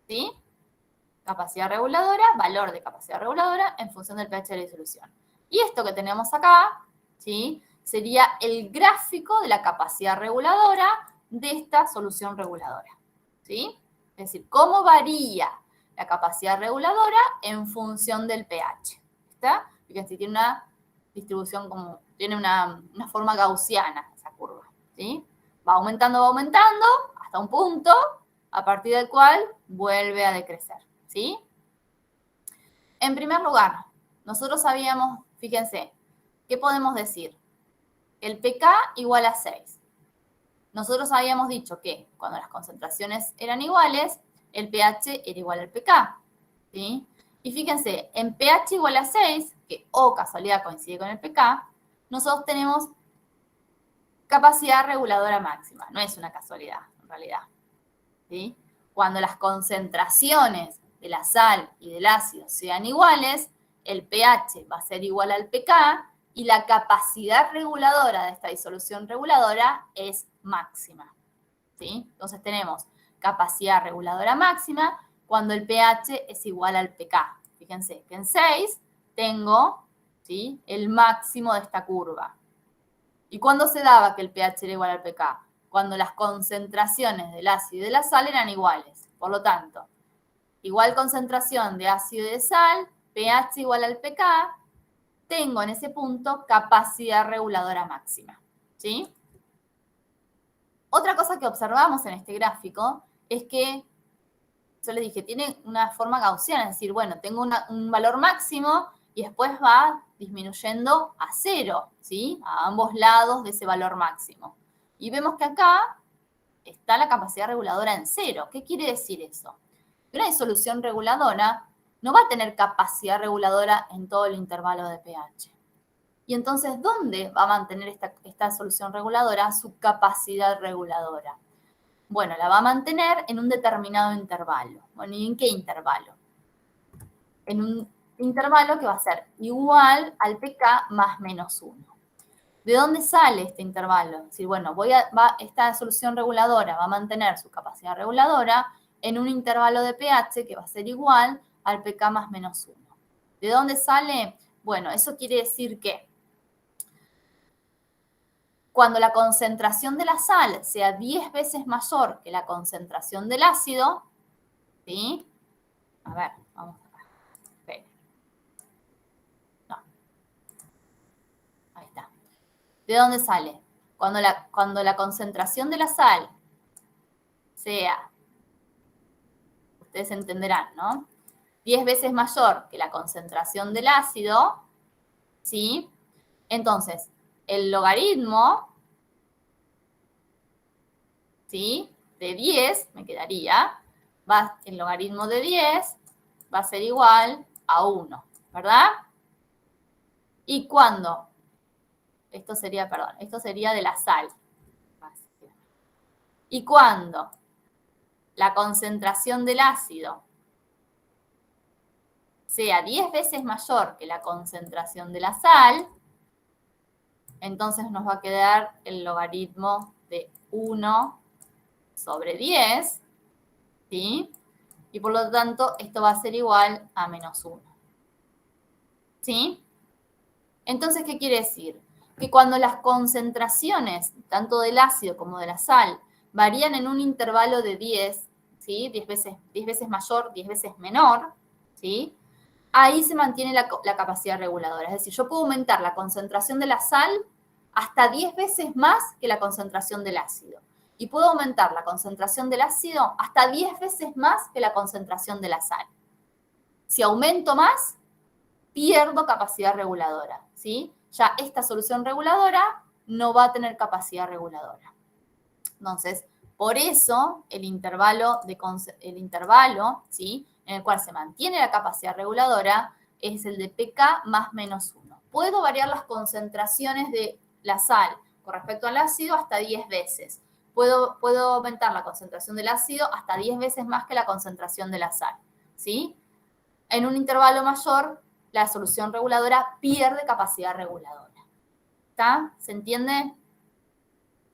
¿Sí? Capacidad reguladora, valor de capacidad reguladora en función del pH de la disolución. Y esto que tenemos acá, ¿sí? Sería el gráfico de la capacidad reguladora de esta solución reguladora. ¿Sí? Es decir, cómo varía la capacidad reguladora en función del pH. ¿Está? Fíjense, tiene una distribución tiene una forma gaussiana esa curva. ¿Sí? Va aumentando hasta un punto a partir del cual vuelve a decrecer. ¿Sí? En primer lugar, nosotros sabíamos, fíjense, ¿qué podemos decir? El pK igual a 6. Nosotros habíamos dicho que cuando las concentraciones eran iguales, el pH era igual al pK. ¿Sí? Y fíjense, en pH igual a 6, que casualidad coincide con el pK, nosotros tenemos capacidad reguladora máxima. No es una casualidad, en realidad. ¿Sí? Cuando las concentraciones de la sal y del ácido sean iguales, el pH va a ser igual al pK y la capacidad reguladora de esta disolución reguladora es máxima. ¿Sí? Entonces tenemos capacidad reguladora máxima cuando el pH es igual al pK. Fíjense que en 6 tengo, ¿sí?, el máximo de esta curva. ¿Y cuándo se daba que el pH era igual al pK? Cuando las concentraciones del ácido y de la sal eran iguales. Por lo tanto, igual concentración de ácido y de sal, pH igual al pK, tengo en ese punto capacidad reguladora máxima. ¿Sí? Otra cosa que observamos en este gráfico es que, yo les dije, tiene una forma gaussiana, es decir, bueno, tengo un valor máximo y después va disminuyendo a 0, ¿sí? A ambos lados de ese valor máximo. Y vemos que acá está la capacidad reguladora en 0. ¿Qué quiere decir eso? Una disolución reguladora no va a tener capacidad reguladora en todo el intervalo de pH. Y entonces, ¿dónde va a mantener esta solución reguladora su capacidad reguladora? Bueno, la va a mantener en un determinado intervalo. Bueno, ¿y en qué intervalo? En un intervalo que va a ser igual al pK más menos 1. ¿De dónde sale este intervalo? Es decir, bueno, esta solución reguladora va a mantener su capacidad reguladora en un intervalo de pH que va a ser igual al pK más menos 1. ¿De dónde sale? Bueno, eso quiere decir que cuando la concentración de la sal sea 10 veces mayor que la concentración del ácido, ¿sí? A ver, vamos a ver. Okay. No. Ahí está. ¿De dónde sale? Cuando la concentración de la sal sea, ustedes entenderán, ¿no?, 10 veces mayor que la concentración del ácido, ¿sí? Entonces, el logaritmo, ¿sí?, de 10, me quedaría, el logaritmo de 10 va a ser igual a 1, ¿verdad? Y cuando, esto sería de la sal. Y cuando la concentración del ácido sea 10 veces mayor que la concentración de la sal, entonces nos va a quedar el logaritmo de 1 sobre 10, ¿sí? Y por lo tanto, esto va a ser igual a menos 1. ¿Sí? Entonces, ¿qué quiere decir? Que cuando las concentraciones, tanto del ácido como de la sal, varían en un intervalo de 10, ¿sí?, 10 veces mayor, 10 veces menor, ¿sí?, ahí se mantiene la capacidad reguladora. Es decir, yo puedo aumentar la concentración de la sal hasta 10 veces más que la concentración del ácido. Y puedo aumentar la concentración del ácido hasta 10 veces más que la concentración de la sal. Si aumento más, pierdo capacidad reguladora, ¿sí? Ya esta solución reguladora no va a tener capacidad reguladora. Entonces, por eso el intervalo, ¿sí?, en el cual se mantiene la capacidad reguladora es el de pK más menos 1. Puedo variar las concentraciones de la sal con respecto al ácido hasta 10 veces. Puedo aumentar la concentración del ácido hasta 10 veces más que la concentración de la sal, ¿sí? En un intervalo mayor, la solución reguladora pierde capacidad reguladora. ¿Está? ¿Se entiende?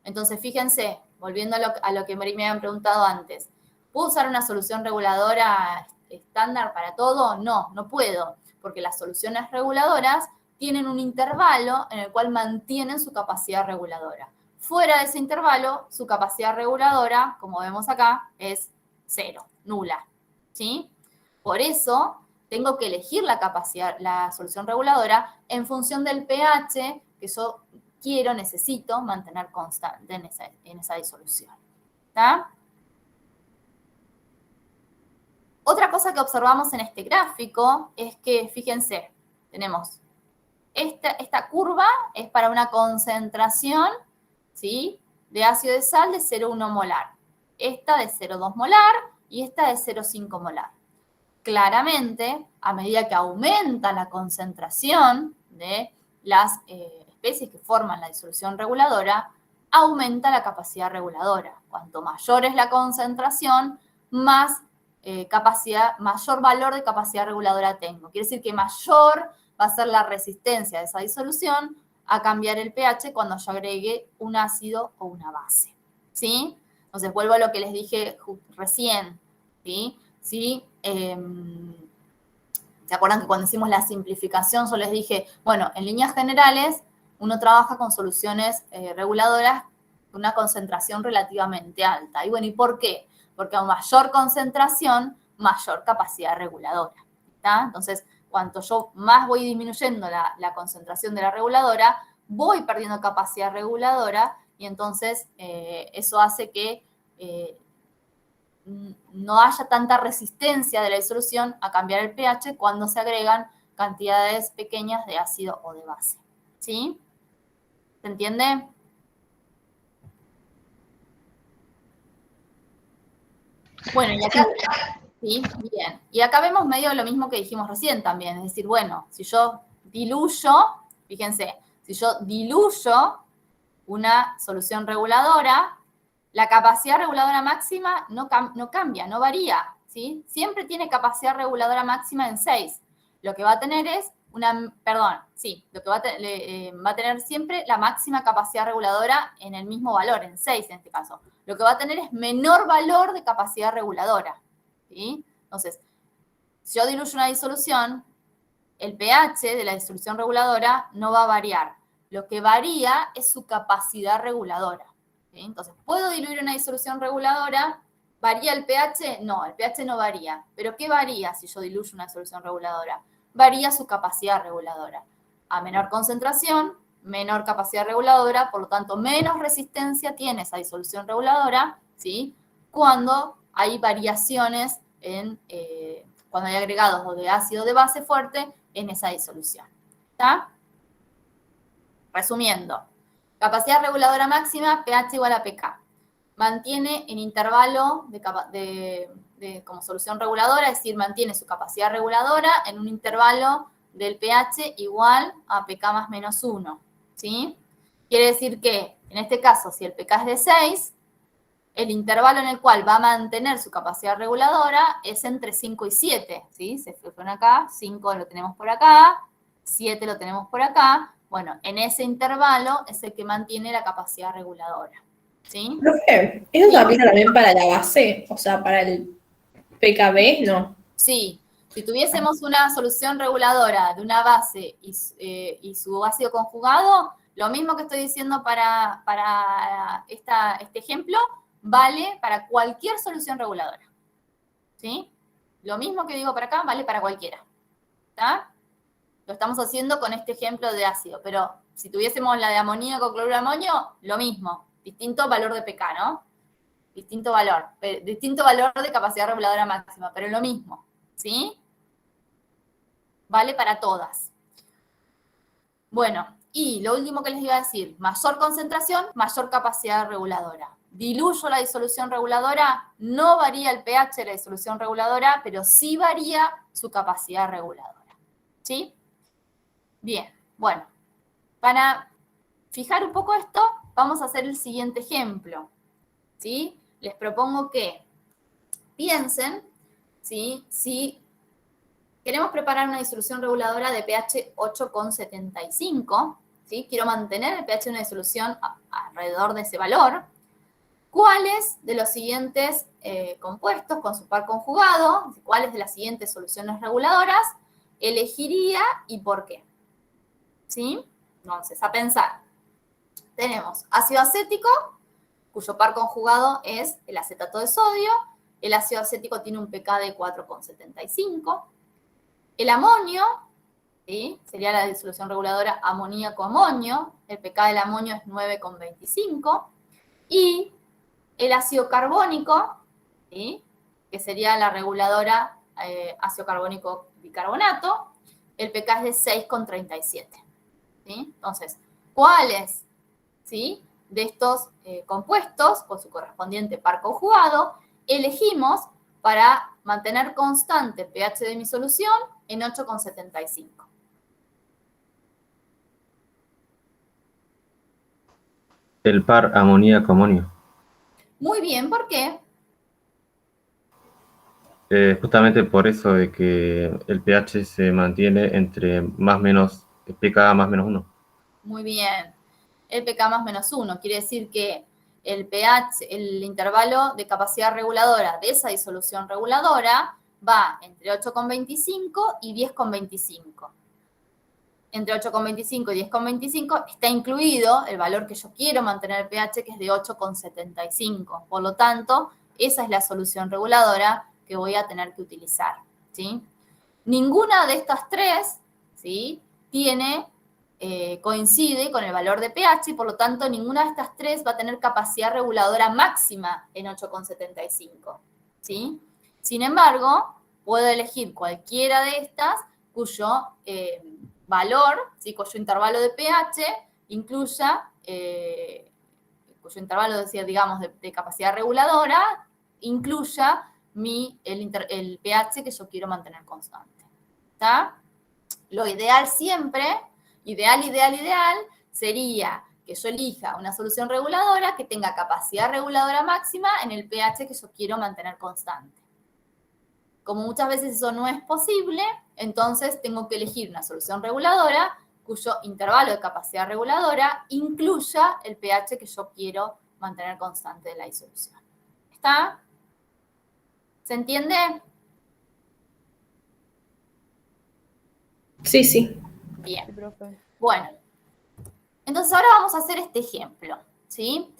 Entonces, fíjense, volviendo a lo que me habían preguntado antes, ¿puedo usar una solución reguladora estándar para todo? No, no puedo, porque las soluciones reguladoras tienen un intervalo en el cual mantienen su capacidad reguladora. Fuera de ese intervalo, su capacidad reguladora, como vemos acá, es 0, nula, ¿sí? Por eso tengo que elegir la solución reguladora en función del pH que yo necesito mantener constante en esa disolución. ¿Está? Otra cosa que observamos en este gráfico es que, fíjense, tenemos esta curva es para una concentración, ¿sí?, de ácido de sal de 0,1 molar. Esta de 0,2 molar y esta de 0,5 molar. Claramente, a medida que aumenta la concentración de las especies que forman la disolución reguladora, aumenta la capacidad reguladora. Cuanto mayor es la concentración, más mayor valor de capacidad reguladora tengo. Quiere decir que mayor va a ser la resistencia de esa disolución a cambiar el pH cuando yo agregue un ácido o una base, ¿sí? Entonces, vuelvo a lo que les dije recién, ¿sí? ¿Sí? ¿Se acuerdan que cuando hicimos la simplificación yo les dije, bueno, en líneas generales uno trabaja con soluciones reguladoras con una concentración relativamente alta? Y bueno, ¿y por qué? Porque a mayor concentración, mayor capacidad reguladora, ¿está? Entonces, cuanto yo más voy disminuyendo la concentración de la reguladora, voy perdiendo capacidad reguladora y entonces eso hace que no haya tanta resistencia de la disolución a cambiar el pH cuando se agregan cantidades pequeñas de ácido o de base. ¿Sí? ¿Se entiende? Bueno, y acá... Sí, bien. Y acá vemos medio lo mismo que dijimos recién también. Es decir, bueno, si yo diluyo, fíjense, si yo diluyo una solución reguladora, la capacidad reguladora máxima no cambia, no varía, ¿sí? Siempre tiene capacidad reguladora máxima en 6. Lo que va a tener es lo que va a tener siempre la máxima capacidad reguladora en el mismo valor, en 6 en este caso. Lo que va a tener es menor valor de capacidad reguladora, ¿sí? Entonces, si yo diluyo una disolución, el pH de la disolución reguladora no va a variar. Lo que varía es su capacidad reguladora, ¿sí? Entonces, ¿puedo diluir una disolución reguladora? ¿Varía el pH? No, el pH no varía. ¿Pero qué varía si yo diluyo una disolución reguladora? Varía su capacidad reguladora. A menor concentración, menor capacidad reguladora, por lo tanto, menos resistencia tiene esa disolución reguladora, ¿sí?, cuando hay variaciones cuando hay agregados o de ácido o de base fuerte en esa disolución. ¿Está? Resumiendo, capacidad reguladora máxima, pH igual a pK. Mantiene en intervalo como solución reguladora, es decir, mantiene su capacidad reguladora en un intervalo del pH igual a pK más menos 1. ¿Sí? Quiere decir que, en este caso, si el pK es de 6, el intervalo en el cual va a mantener su capacidad reguladora es entre 5 y 7, ¿sí? Se fijan acá, 5 lo tenemos por acá, 7 lo tenemos por acá. Bueno, en ese intervalo es el que mantiene la capacidad reguladora, ¿sí? Profe, ¿eso se aplica también para la base? O sea, para el PKB, ¿no? Sí. Si tuviésemos una solución reguladora de una base y su ácido conjugado, lo mismo que estoy diciendo para este ejemplo, vale para cualquier solución reguladora, ¿sí? Lo mismo que digo para acá, vale para cualquiera, ¿está? Lo estamos haciendo con este ejemplo de ácido, pero si tuviésemos la de amoníaco, cloruro de amonio, lo mismo, distinto valor de pK, ¿no? Distinto valor de capacidad reguladora máxima, pero lo mismo, ¿sí? Vale para todas. Bueno, y lo último que les iba a decir, mayor concentración, mayor capacidad reguladora. Diluyo la disolución reguladora, no varía el pH de la disolución reguladora, pero sí varía su capacidad reguladora. ¿Sí? Bien, bueno, para fijar un poco esto, vamos a hacer el siguiente ejemplo. ¿Sí? Les propongo que piensen, ¿sí?, si queremos preparar una disolución reguladora de pH 8,75, ¿sí? Quiero mantener el pH de una disolución alrededor de ese valor. ¿Cuáles de los siguientes compuestos con su par conjugado, cuáles de las siguientes soluciones reguladoras elegiría y por qué? ¿Sí? Entonces, a pensar. Tenemos ácido acético, cuyo par conjugado es el acetato de sodio. El ácido acético tiene un pK de 4,75. El amonio, ¿sí? Sería la disolución reguladora amoníaco-amonio. El pK del amonio es 9,25. Y el ácido carbónico, ¿sí? Que sería la reguladora ácido carbónico bicarbonato, el pK es de 6,37. ¿Sí? Entonces, ¿cuáles, ¿sí?, de estos compuestos, con su correspondiente par conjugado, elegimos para mantener constante el pH de mi solución en 8,75? El par amoníaco-amonio. Muy bien, ¿por qué? Justamente por eso de que el pH se mantiene entre más menos, pK más menos 1. Muy bien. El pK más menos 1 quiere decir que el pH, el intervalo de capacidad reguladora de esa disolución reguladora va entre 8,25 y 10,25. Entre 8,25 y 10,25 está incluido el valor que yo quiero mantener el pH, que es de 8,75. Por lo tanto, esa es la solución reguladora que voy a tener que utilizar, ¿sí? Ninguna de estas tres, ¿sí?, coincide con el valor de pH y por lo tanto ninguna de estas tres va a tener capacidad reguladora máxima en 8,75, ¿sí? Sin embargo, puedo elegir cualquiera de estas cuyo valor, ¿sí?, cuyo intervalo de pH incluya, cuyo intervalo, digamos, de capacidad reguladora incluya el pH que yo quiero mantener constante. ¿Está? Lo ideal siempre, ideal, sería que yo elija una solución reguladora que tenga capacidad reguladora máxima en el pH que yo quiero mantener constante. Como muchas veces eso no es posible, entonces tengo que elegir una solución reguladora cuyo intervalo de capacidad reguladora incluya el pH que yo quiero mantener constante de la disolución. ¿Está? ¿Se entiende? Sí, sí. Bien. Sí, profe. Bueno, entonces ahora vamos a hacer este ejemplo, ¿sí?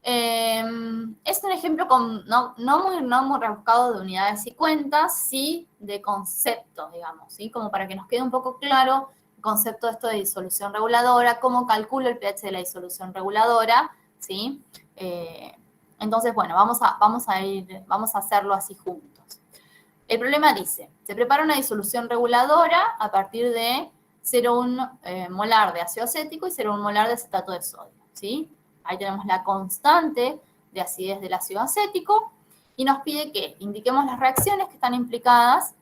Es un ejemplo no muy rebuscado de unidades y cuentas, sí de conceptos, digamos, ¿sí? Como para que nos quede un poco claro el concepto de esto de disolución reguladora, cómo calculo el pH de la disolución reguladora, ¿sí? Entonces, bueno, vamos a hacerlo así juntos. El problema dice, se prepara una disolución reguladora a partir de 0,1 molar de ácido acético y 0,1 molar de acetato de sodio, ¿sí? Ahí tenemos la constante de acidez del ácido acético y nos pide que indiquemos las reacciones que están implicadas,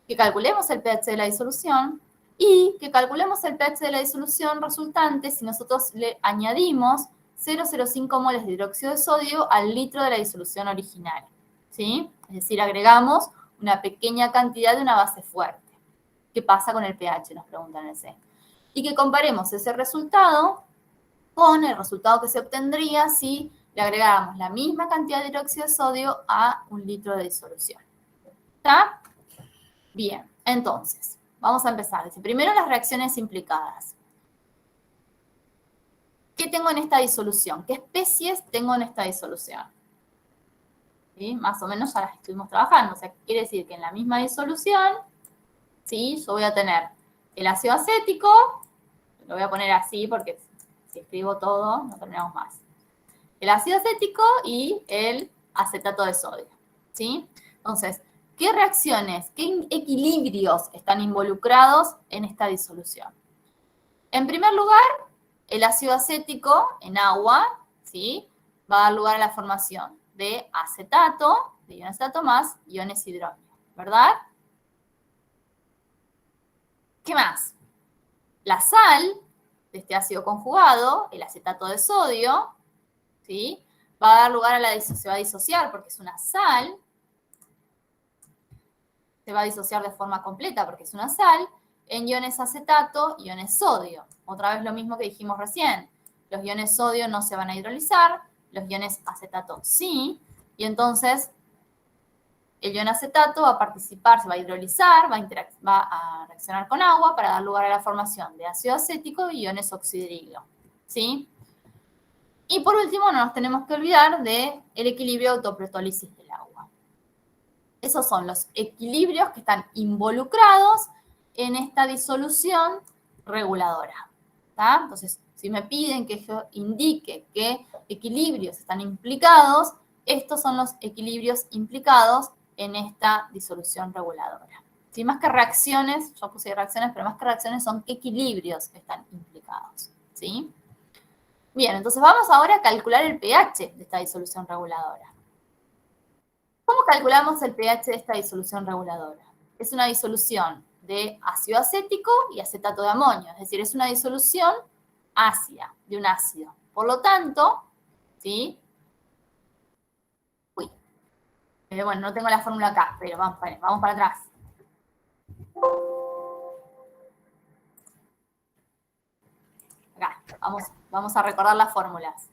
que calculemos el pH de la disolución y que calculemos el pH de la disolución resultante si nosotros le añadimos 0,05 moles de hidróxido de sodio al litro de la disolución original, ¿sí? Es decir, agregamos una pequeña cantidad de una base fuerte. ¿Qué pasa con el pH? Nos preguntan ese. Y que comparemos ese resultado con el resultado que se obtendría si le agregáramos la misma cantidad de hidróxido de sodio a 1 litro de disolución. ¿Está? Bien, entonces, vamos a empezar. Dice, primero las reacciones implicadas. ¿Qué tengo en esta disolución? ¿Qué especies tengo en esta disolución? ¿Sí? Más o menos ya las estuvimos trabajando. O sea, quiere decir que en la misma disolución, ¿sí?, yo voy a tener el ácido acético, lo voy a poner así porque si escribo todo no terminamos más. El ácido acético y el acetato de sodio, ¿sí? Entonces, ¿qué reacciones, qué equilibrios están involucrados en esta disolución? En primer lugar, el ácido acético en agua, ¿sí?, va a dar lugar a la formación de acetato, de ion acetato más iones hidrógeno, ¿verdad? ¿Qué más? La sal de este ácido conjugado, el acetato de sodio, ¿sí?, va a dar lugar a se va a disociar porque es una sal, se va a disociar de forma completa porque es una sal, en iones acetato, iones sodio. Otra vez lo mismo que dijimos recién, los iones sodio no se van a hidrolizar, los iones acetato sí, y entonces el ion acetato va a participar, se va a hidrolizar, va a reaccionar con agua para dar lugar a la formación de ácido acético y iones oxidrilo, ¿sí? Y por último, no nos tenemos que olvidar del equilibrio de autoprotólisis del agua. Esos son los equilibrios que están involucrados en esta disolución reguladora, ¿tá? Entonces, si me piden que yo indique qué equilibrios están implicados, estos son los equilibrios implicados en esta disolución reguladora. ¿Sí? Más que reacciones, yo puse reacciones, pero más que reacciones son qué equilibrios están implicados, ¿sí? Bien, entonces vamos ahora a calcular el pH de esta disolución reguladora. ¿Cómo calculamos el pH de esta disolución reguladora? Es una disolución de ácido acético y acetato de amonio, es decir, es una disolución ácida, de un ácido. Por lo tanto, ¿sí? Bueno, no tengo la fórmula acá, pero vamos para atrás. Acá, vamos a recordar las fórmulas.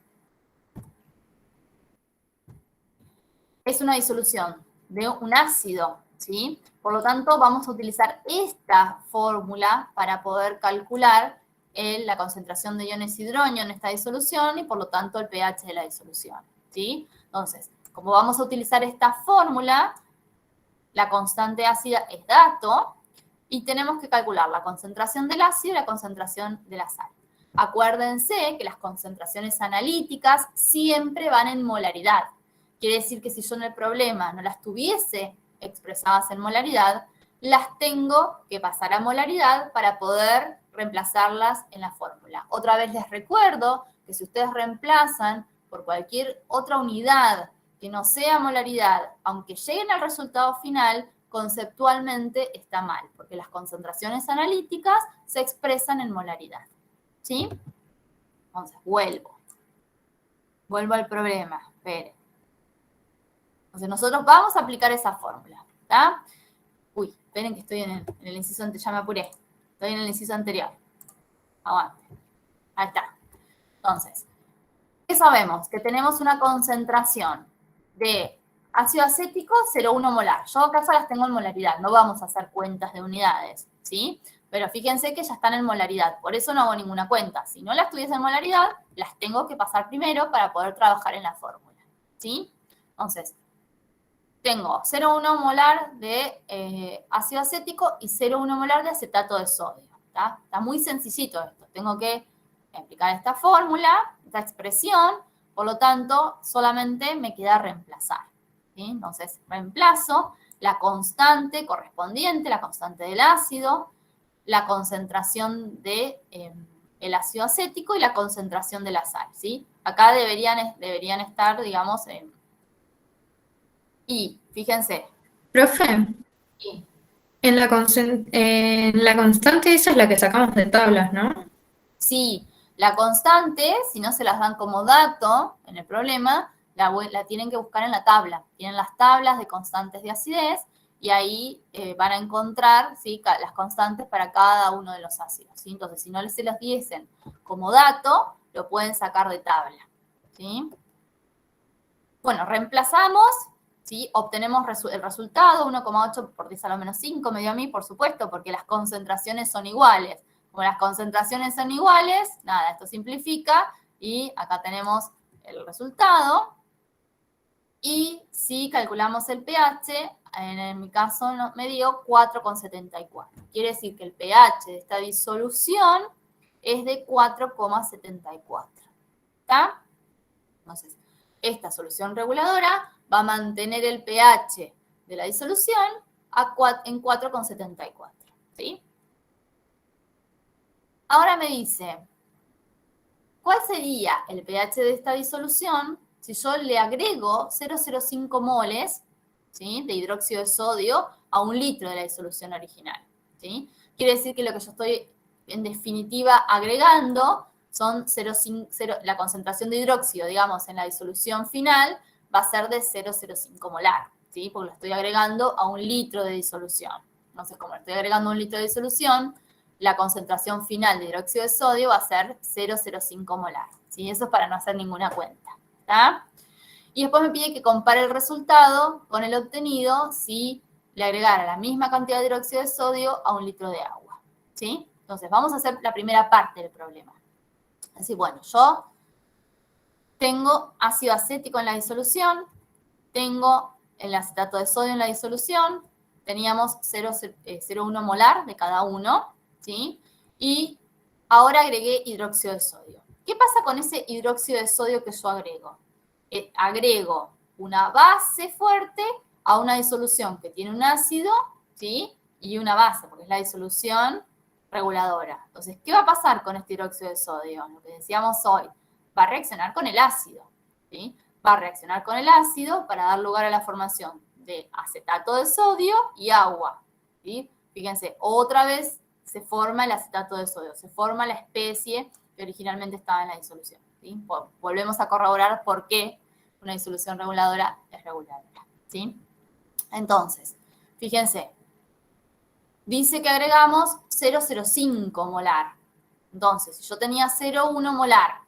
Es una disolución de un ácido, ¿sí? Por lo tanto, vamos a utilizar esta fórmula para poder calcular la concentración de iones hidronio en esta disolución y, por lo tanto, el pH de la disolución, ¿sí? Entonces, como vamos a utilizar esta fórmula, la constante ácida es dato y tenemos que calcular la concentración del ácido y la concentración de la sal. Acuérdense que las concentraciones analíticas siempre van en molaridad. Quiere decir que si yo en el problema no las tuviese expresadas en molaridad, las tengo que pasar a molaridad para poder reemplazarlas en la fórmula. Otra vez les recuerdo que si ustedes reemplazan por cualquier otra unidad que no sea molaridad, aunque lleguen al resultado final, conceptualmente está mal, porque las concentraciones analíticas se expresan en molaridad, ¿sí? Entonces, vuelvo al problema, esperen. Entonces, nosotros vamos a aplicar esa fórmula, ¿está? Uy, esperen que estoy en el inciso anterior, ya me apuré. Estoy en el inciso anterior. Aguante. Ahí está. Entonces, ¿qué sabemos? Que tenemos una concentración de ácido acético 0,1 molar. Yo acá las tengo en molaridad, no vamos a hacer cuentas de unidades, ¿sí? Pero fíjense que ya están en molaridad, por eso no hago ninguna cuenta. Si no las tuviese en molaridad, las tengo que pasar primero para poder trabajar en la fórmula, ¿sí? Entonces, tengo 0,1 molar de ácido acético y 0,1 molar de acetato de sodio, ¿tá? Está muy sencillito esto. Tengo que aplicar esta fórmula, esta expresión, por lo tanto, solamente me queda reemplazar, ¿sí? Entonces, reemplazo la constante correspondiente, la constante del ácido, la concentración del ácido acético y la concentración de la sal, ¿sí? Acá deberían estar, digamos, y fíjense. Profe, Y, en la constante esa es la que sacamos de tablas, ¿no? sí, la constante, si no se las dan como dato en el problema, la tienen que buscar en la tabla. Tienen las tablas de constantes de acidez y ahí van a encontrar, ¿sí?, las constantes para cada uno de los ácidos, ¿sí? Entonces, si no se las diesen como dato, lo pueden sacar de tabla, ¿sí? Bueno, reemplazamos, ¿sí? Obtenemos el resultado, 1,8 por 10 a la menos 5 me dio a mí, por supuesto, porque las concentraciones son iguales. Como las concentraciones son iguales, nada, esto simplifica y acá tenemos el resultado. Y si calculamos el pH, en mi caso me dio 4,74. Quiere decir que el pH de esta disolución es de 4,74. ¿Está? Entonces, esta solución reguladora va a mantener el pH de la disolución en 4,74. ¿Sí? Ahora me dice, ¿cuál sería el pH de esta disolución si yo le agrego 0,05 moles, ¿sí?, de hidróxido de sodio a 1 litro de la disolución original? ¿Sí? Quiere decir que lo que yo estoy, en definitiva, agregando son la concentración de hidróxido, digamos, en la disolución final va a ser de 0,05 molar, ¿sí? Porque lo estoy agregando a 1 litro de disolución. Entonces, como lo estoy agregando a 1 litro de disolución, la concentración final de hidróxido de sodio va a ser 0,05 molar, ¿sí? Eso es para no hacer ninguna cuenta. ¿Está? Y después me pide que compare el resultado con el obtenido si le agregara la misma cantidad de hidróxido de sodio a 1 litro de agua, ¿sí? Entonces, vamos a hacer la primera parte del problema. Así, bueno, yo tengo ácido acético en la disolución, tengo el acetato de sodio en la disolución, teníamos 0,1 molar de cada uno, ¿sí? Y ahora agregué hidróxido de sodio. ¿Qué pasa con ese hidróxido de sodio que yo agrego? Agrego una base fuerte a una disolución que tiene un ácido, ¿sí? Y una base, porque es la disolución reguladora. Entonces, ¿qué va a pasar con este hidróxido de sodio? Lo que decíamos hoy, va a reaccionar con el ácido, ¿sí? Va a reaccionar con el ácido para dar lugar a la formación de acetato de sodio y agua, ¿sí? Fíjense, otra vez se forma el acetato de sodio, se forma la especie que originalmente estaba en la disolución, ¿sí? Volvemos a corroborar por qué una disolución reguladora es reguladora, ¿sí? Entonces, fíjense, dice que agregamos 0,05 molar. Entonces, si yo tenía 0,1 molar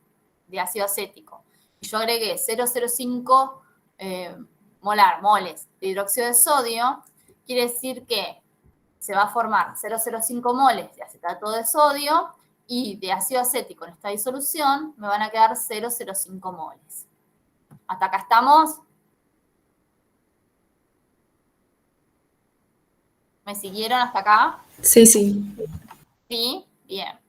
de ácido acético y yo agregué 0,05 moles de hidróxido de sodio, quiere decir que se va a formar 0,05 moles de acetato de sodio y de ácido acético en esta disolución me van a quedar 0,05 moles. ¿Hasta acá estamos? ¿Me siguieron hasta acá? Sí, sí. Sí, bien.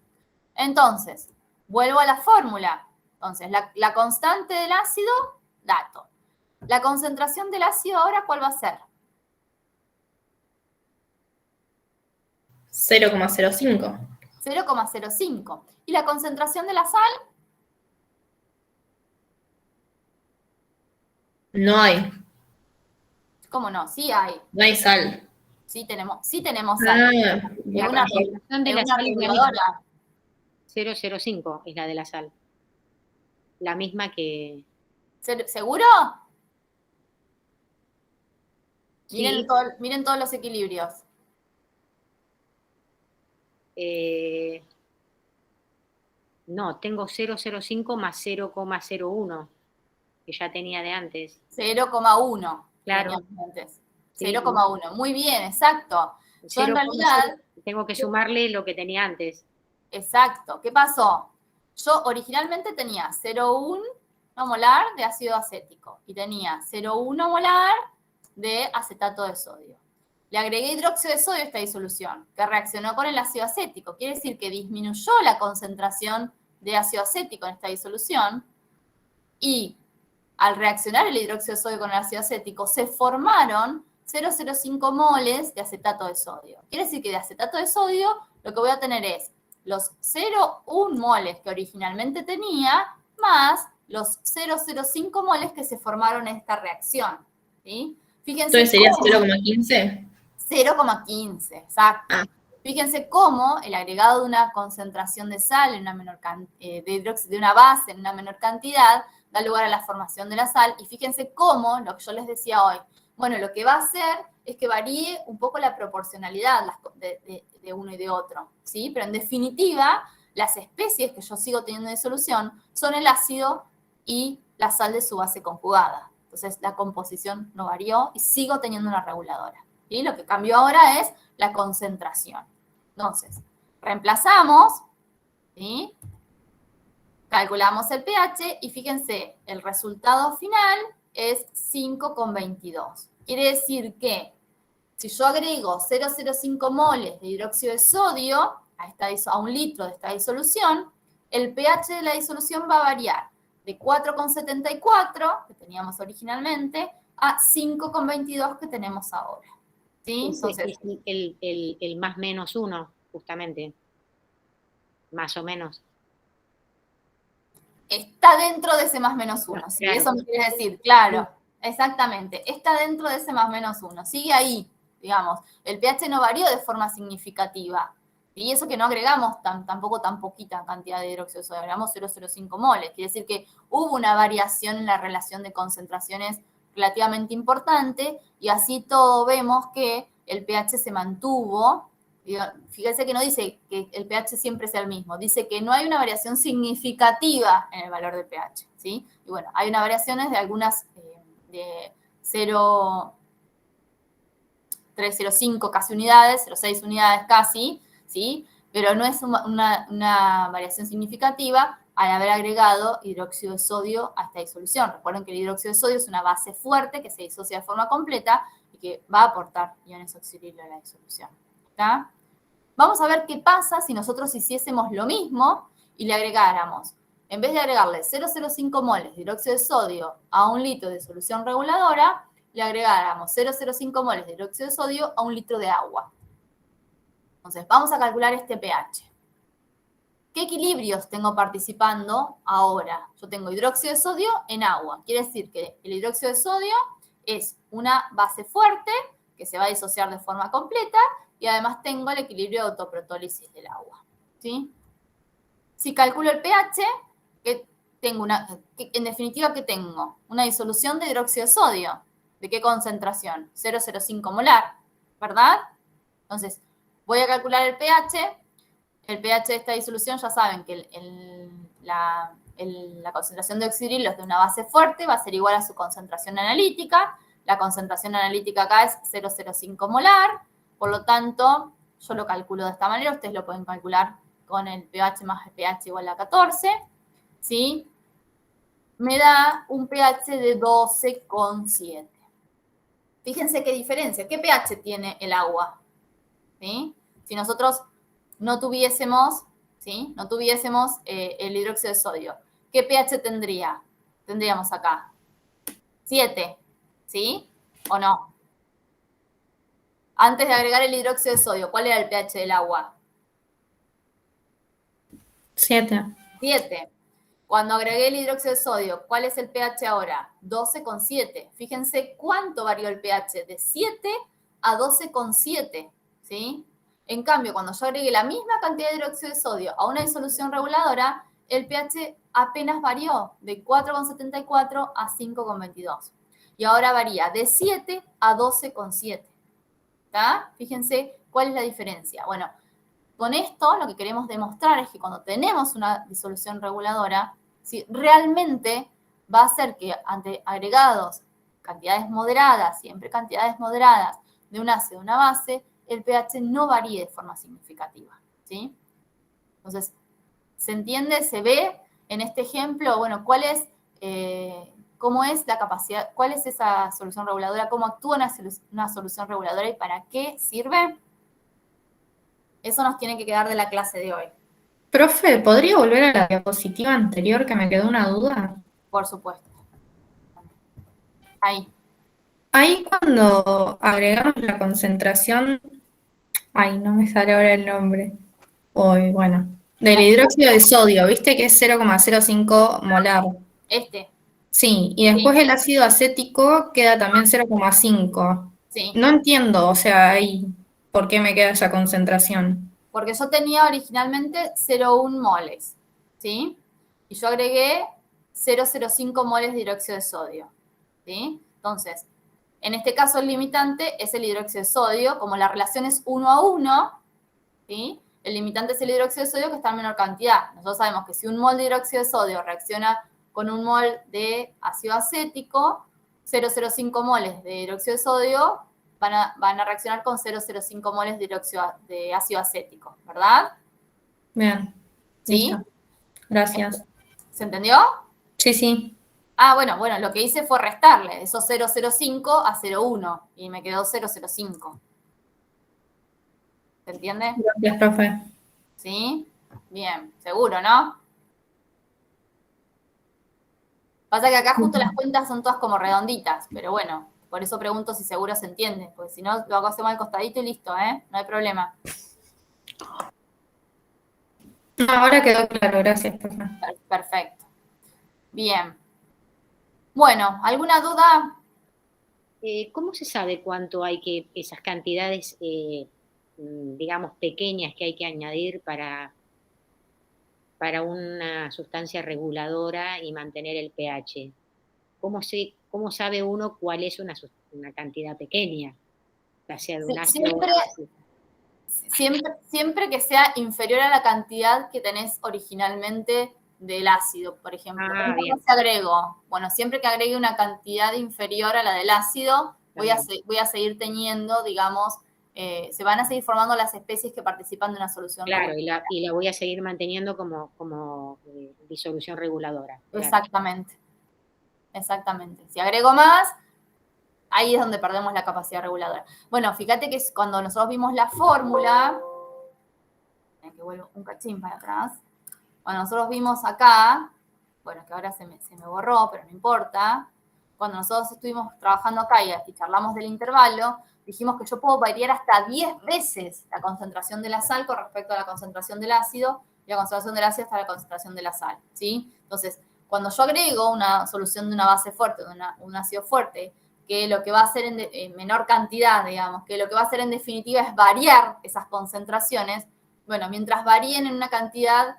Entonces, vuelvo a la fórmula. Entonces, la constante del ácido, dato. La concentración del ácido ahora, ¿cuál va a ser? 0,05. 0,05. ¿Y la concentración de la sal? No hay. ¿Cómo no? Sí hay. No hay sal. Sí tenemos sal. Ah, La Es una concentración de la sal es la misma. reguladora. 0,05 es la de la sal. La misma que... ¿Seguro? Sí. Miren todos los equilibrios. No, tengo 0,05 más 0,01, que ya tenía de antes. 0,1. Claro. Antes. Sí. 0,1. Muy bien, exacto. Yo en 0,0 realidad... tengo que sumarle lo que tenía antes. Exacto. ¿Qué pasó? Yo originalmente tenía 0,1 molar de ácido acético y tenía 0,1 molar de acetato de sodio. Le agregué hidróxido de sodio a esta disolución, que reaccionó con el ácido acético. Quiere decir que disminuyó la concentración de ácido acético en esta disolución y al reaccionar el hidróxido de sodio con el ácido acético se formaron 0,05 moles de acetato de sodio. Quiere decir que de acetato de sodio lo que voy a tener es los 0,1 moles que originalmente tenía más los 0,05 moles que se formaron en esta reacción, ¿sí? Fíjense. Entonces sería 0,15. 0,15, exacto. Ah. Fíjense cómo el agregado de una concentración de sal en una menor de una base en una menor cantidad da lugar a la formación de la sal. Y fíjense cómo, lo que yo les decía hoy, bueno, lo que va a hacer es que varíe un poco la proporcionalidad de uno y de otro, ¿sí? Pero en definitiva, las especies que yo sigo teniendo de solución son el ácido y la sal de su base conjugada. Entonces, la composición no varió y sigo teniendo una reguladora. ¿Sí? Lo que cambió ahora es la concentración. Entonces, reemplazamos, ¿sí? Calculamos el pH y fíjense, el resultado final es 5,22. Quiere decir que si yo agrego 0,05 moles de hidróxido de sodio a 1 litro de esta disolución, el pH de la disolución va a variar de 4,74, que teníamos originalmente, a 5,22 que tenemos ahora. ¿Sí? Entonces, el más menos 1, justamente. Más o menos. Está dentro de ese más menos 1. ¿Sí? Claro. Eso me quiere decir, claro, exactamente. Está dentro de ese más menos 1. Sigue ahí, digamos. El pH no varió de forma significativa. Y eso que no agregamos tampoco tan poquita cantidad de hidróxido de sodio, agregamos 0,05 moles. Quiere decir que hubo una variación en la relación de concentraciones relativamente importante y así todo vemos que el pH se mantuvo. Fíjense que no dice que el pH siempre sea el mismo, dice que no hay una variación significativa en el valor del pH, ¿sí? ¿sí? Y bueno, hay unas variaciones de algunas de 0,305 casi unidades, 0,6 unidades casi, ¿sí? Pero no es una variación significativa al haber agregado hidróxido de sodio a esta disolución. Recuerden que el hidróxido de sodio es una base fuerte que se disocia de forma completa y que va a aportar iones oxidrilos a la disolución. ¿Está? Vamos a ver qué pasa si nosotros hiciésemos lo mismo y le agregáramos, en vez de agregarle 0,05 moles de hidróxido de sodio a 1 litro de solución reguladora, le agregáramos 0,05 moles de hidróxido de sodio a 1 litro de agua. Entonces, vamos a calcular este pH. ¿Qué equilibrios tengo participando ahora? Yo tengo hidróxido de sodio en agua. Quiere decir que el hidróxido de sodio es una base fuerte que se va a disociar de forma completa y además tengo el equilibrio de autoprotólisis del agua. ¿Sí? Si calculo el pH, en definitiva, ¿qué tengo? Una disolución de hidróxido de sodio. ¿De qué concentración? 0,05 molar, ¿verdad? Entonces, voy a calcular el pH. El pH de esta disolución, ya saben que la concentración de oxidrilos de una base fuerte va a ser igual a su concentración analítica. La concentración analítica acá es 0,05 molar. Por lo tanto, yo lo calculo de esta manera. Ustedes lo pueden calcular con el pH más el pH igual a 14. ¿Sí? Me da un pH de 12,7. Fíjense qué diferencia. ¿Qué pH tiene el agua? ¿Sí? Si nosotros no tuviésemos, ¿sí? No tuviésemos el hidróxido de sodio, ¿qué pH tendría? Tendríamos acá 7, ¿sí? ¿O no? Antes de agregar el hidróxido de sodio, ¿cuál era el pH del agua? 7. 7. Cuando agregué el hidróxido de sodio, ¿cuál es el pH ahora? 12,7. Fíjense cuánto varió el pH, de 7 a 12,7, ¿sí? En cambio, cuando yo agregué la misma cantidad de hidróxido de sodio a una disolución reguladora, el pH apenas varió de 4,74 a 5,22. Y ahora varía de 7 a 12,7. ¿Está? Fíjense cuál es la diferencia. Bueno, con esto lo que queremos demostrar es que cuando tenemos una disolución reguladora, ¿sí? Realmente va a ser que ante agregados cantidades moderadas, siempre cantidades moderadas de un ácido o una base, el pH no varíe de forma significativa, ¿sí? Entonces, ¿se entiende? ¿Se ve en este ejemplo? Bueno, ¿cómo es la capacidad, cuál es esa solución reguladora? ¿Cómo actúa una solución reguladora y para qué sirve? Eso nos tiene que quedar de la clase de hoy. Profe, ¿podría volver a la diapositiva anterior que me quedó una duda? Por supuesto. Ahí. Ahí cuando agregamos la concentración, no me sale ahora el nombre. Bueno, del hidróxido de sodio, ¿viste que es 0,05 molar? Sí, y después el ácido acético queda también 0,5. Sí. No entiendo, o sea, ahí, ¿por qué me queda esa concentración? Porque yo tenía originalmente 0,1 moles, ¿sí? Y yo agregué 0,05 moles de hidróxido de sodio, ¿sí? Entonces, en este caso el limitante es el hidróxido de sodio, como la relación es 1 a 1, ¿sí? El limitante es el hidróxido de sodio que está en menor cantidad. Nosotros sabemos que si un mol de hidróxido de sodio reacciona con un mol de ácido acético, 0,05 moles de hidróxido de sodio van a reaccionar con 0,05 moles de ácido acético, ¿verdad? Bien. ¿Sí? Listo. Gracias. ¿Se entendió? Sí, sí. Bueno, lo que hice fue restarle esos 0,05 a 0,1 y me quedó 0,05. ¿Se entiende? Gracias, profe. ¿Sí? Bien, seguro, ¿no? Pasa que acá justo las cuentas son todas como redonditas, pero bueno, por eso pregunto si seguro se entiende, porque si no, lo hacemos al costadito y listo, ¿eh? No hay problema. Ahora quedó claro, gracias, profe. Perfecto. Bien. Bueno, ¿alguna duda? ¿Cómo se sabe cuánto hay que, esas cantidades, digamos, pequeñas que hay que añadir para una sustancia reguladora y mantener el pH? ¿Cómo sabe uno cuál es una cantidad pequeña? Ya sea de un ácido o una base. Siempre que sea inferior a la cantidad que tenés originalmente del ácido, por ejemplo. Ah, ¿Cómo bien. se agrego? Bueno, siempre que agregue una cantidad inferior a la del ácido, voy a seguir teniendo, digamos, se van a seguir formando las especies que participan de una solución Claro, reguladora. y la voy a seguir manteniendo como disolución reguladora. Claro. Exactamente. Exactamente. Si agrego más, ahí es donde perdemos la capacidad reguladora. Bueno, fíjate que cuando nosotros vimos la fórmula, que vuelvo un cachín para atrás, cuando nosotros vimos acá, bueno, que ahora se me borró, pero no importa, cuando nosotros estuvimos trabajando acá y charlamos del intervalo, dijimos que yo puedo variar hasta 10 veces la concentración de la sal con respecto a la concentración del ácido, y la concentración del ácido hasta la concentración de la sal, ¿sí? Entonces, cuando yo agrego una solución de una base fuerte, de un ácido fuerte, que lo que va a hacer en menor cantidad, digamos, que lo que va a hacer en definitiva es variar esas concentraciones, bueno, mientras varíen en una cantidad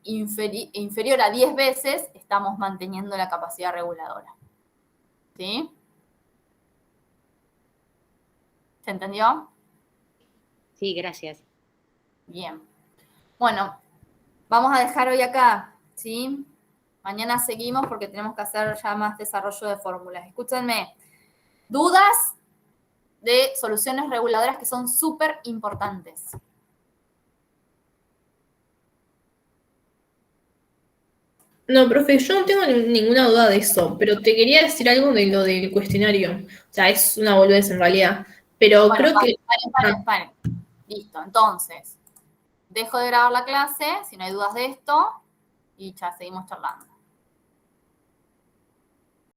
inferior a 10 veces, estamos manteniendo la capacidad reguladora. ¿Sí? ¿Se entendió? Sí, gracias. Bien. Bueno, vamos a dejar hoy acá, ¿sí? Mañana seguimos porque tenemos que hacer ya más desarrollo de fórmulas. Escúchenme, dudas de soluciones reguladoras que son súper importantes. No, profe, yo no tengo ninguna duda de eso, pero te quería decir algo de lo del cuestionario. O sea, es una boludez en realidad, pero Bueno, creo que... paren. Listo, entonces, dejo de grabar la clase, si no hay dudas de esto, y ya seguimos charlando.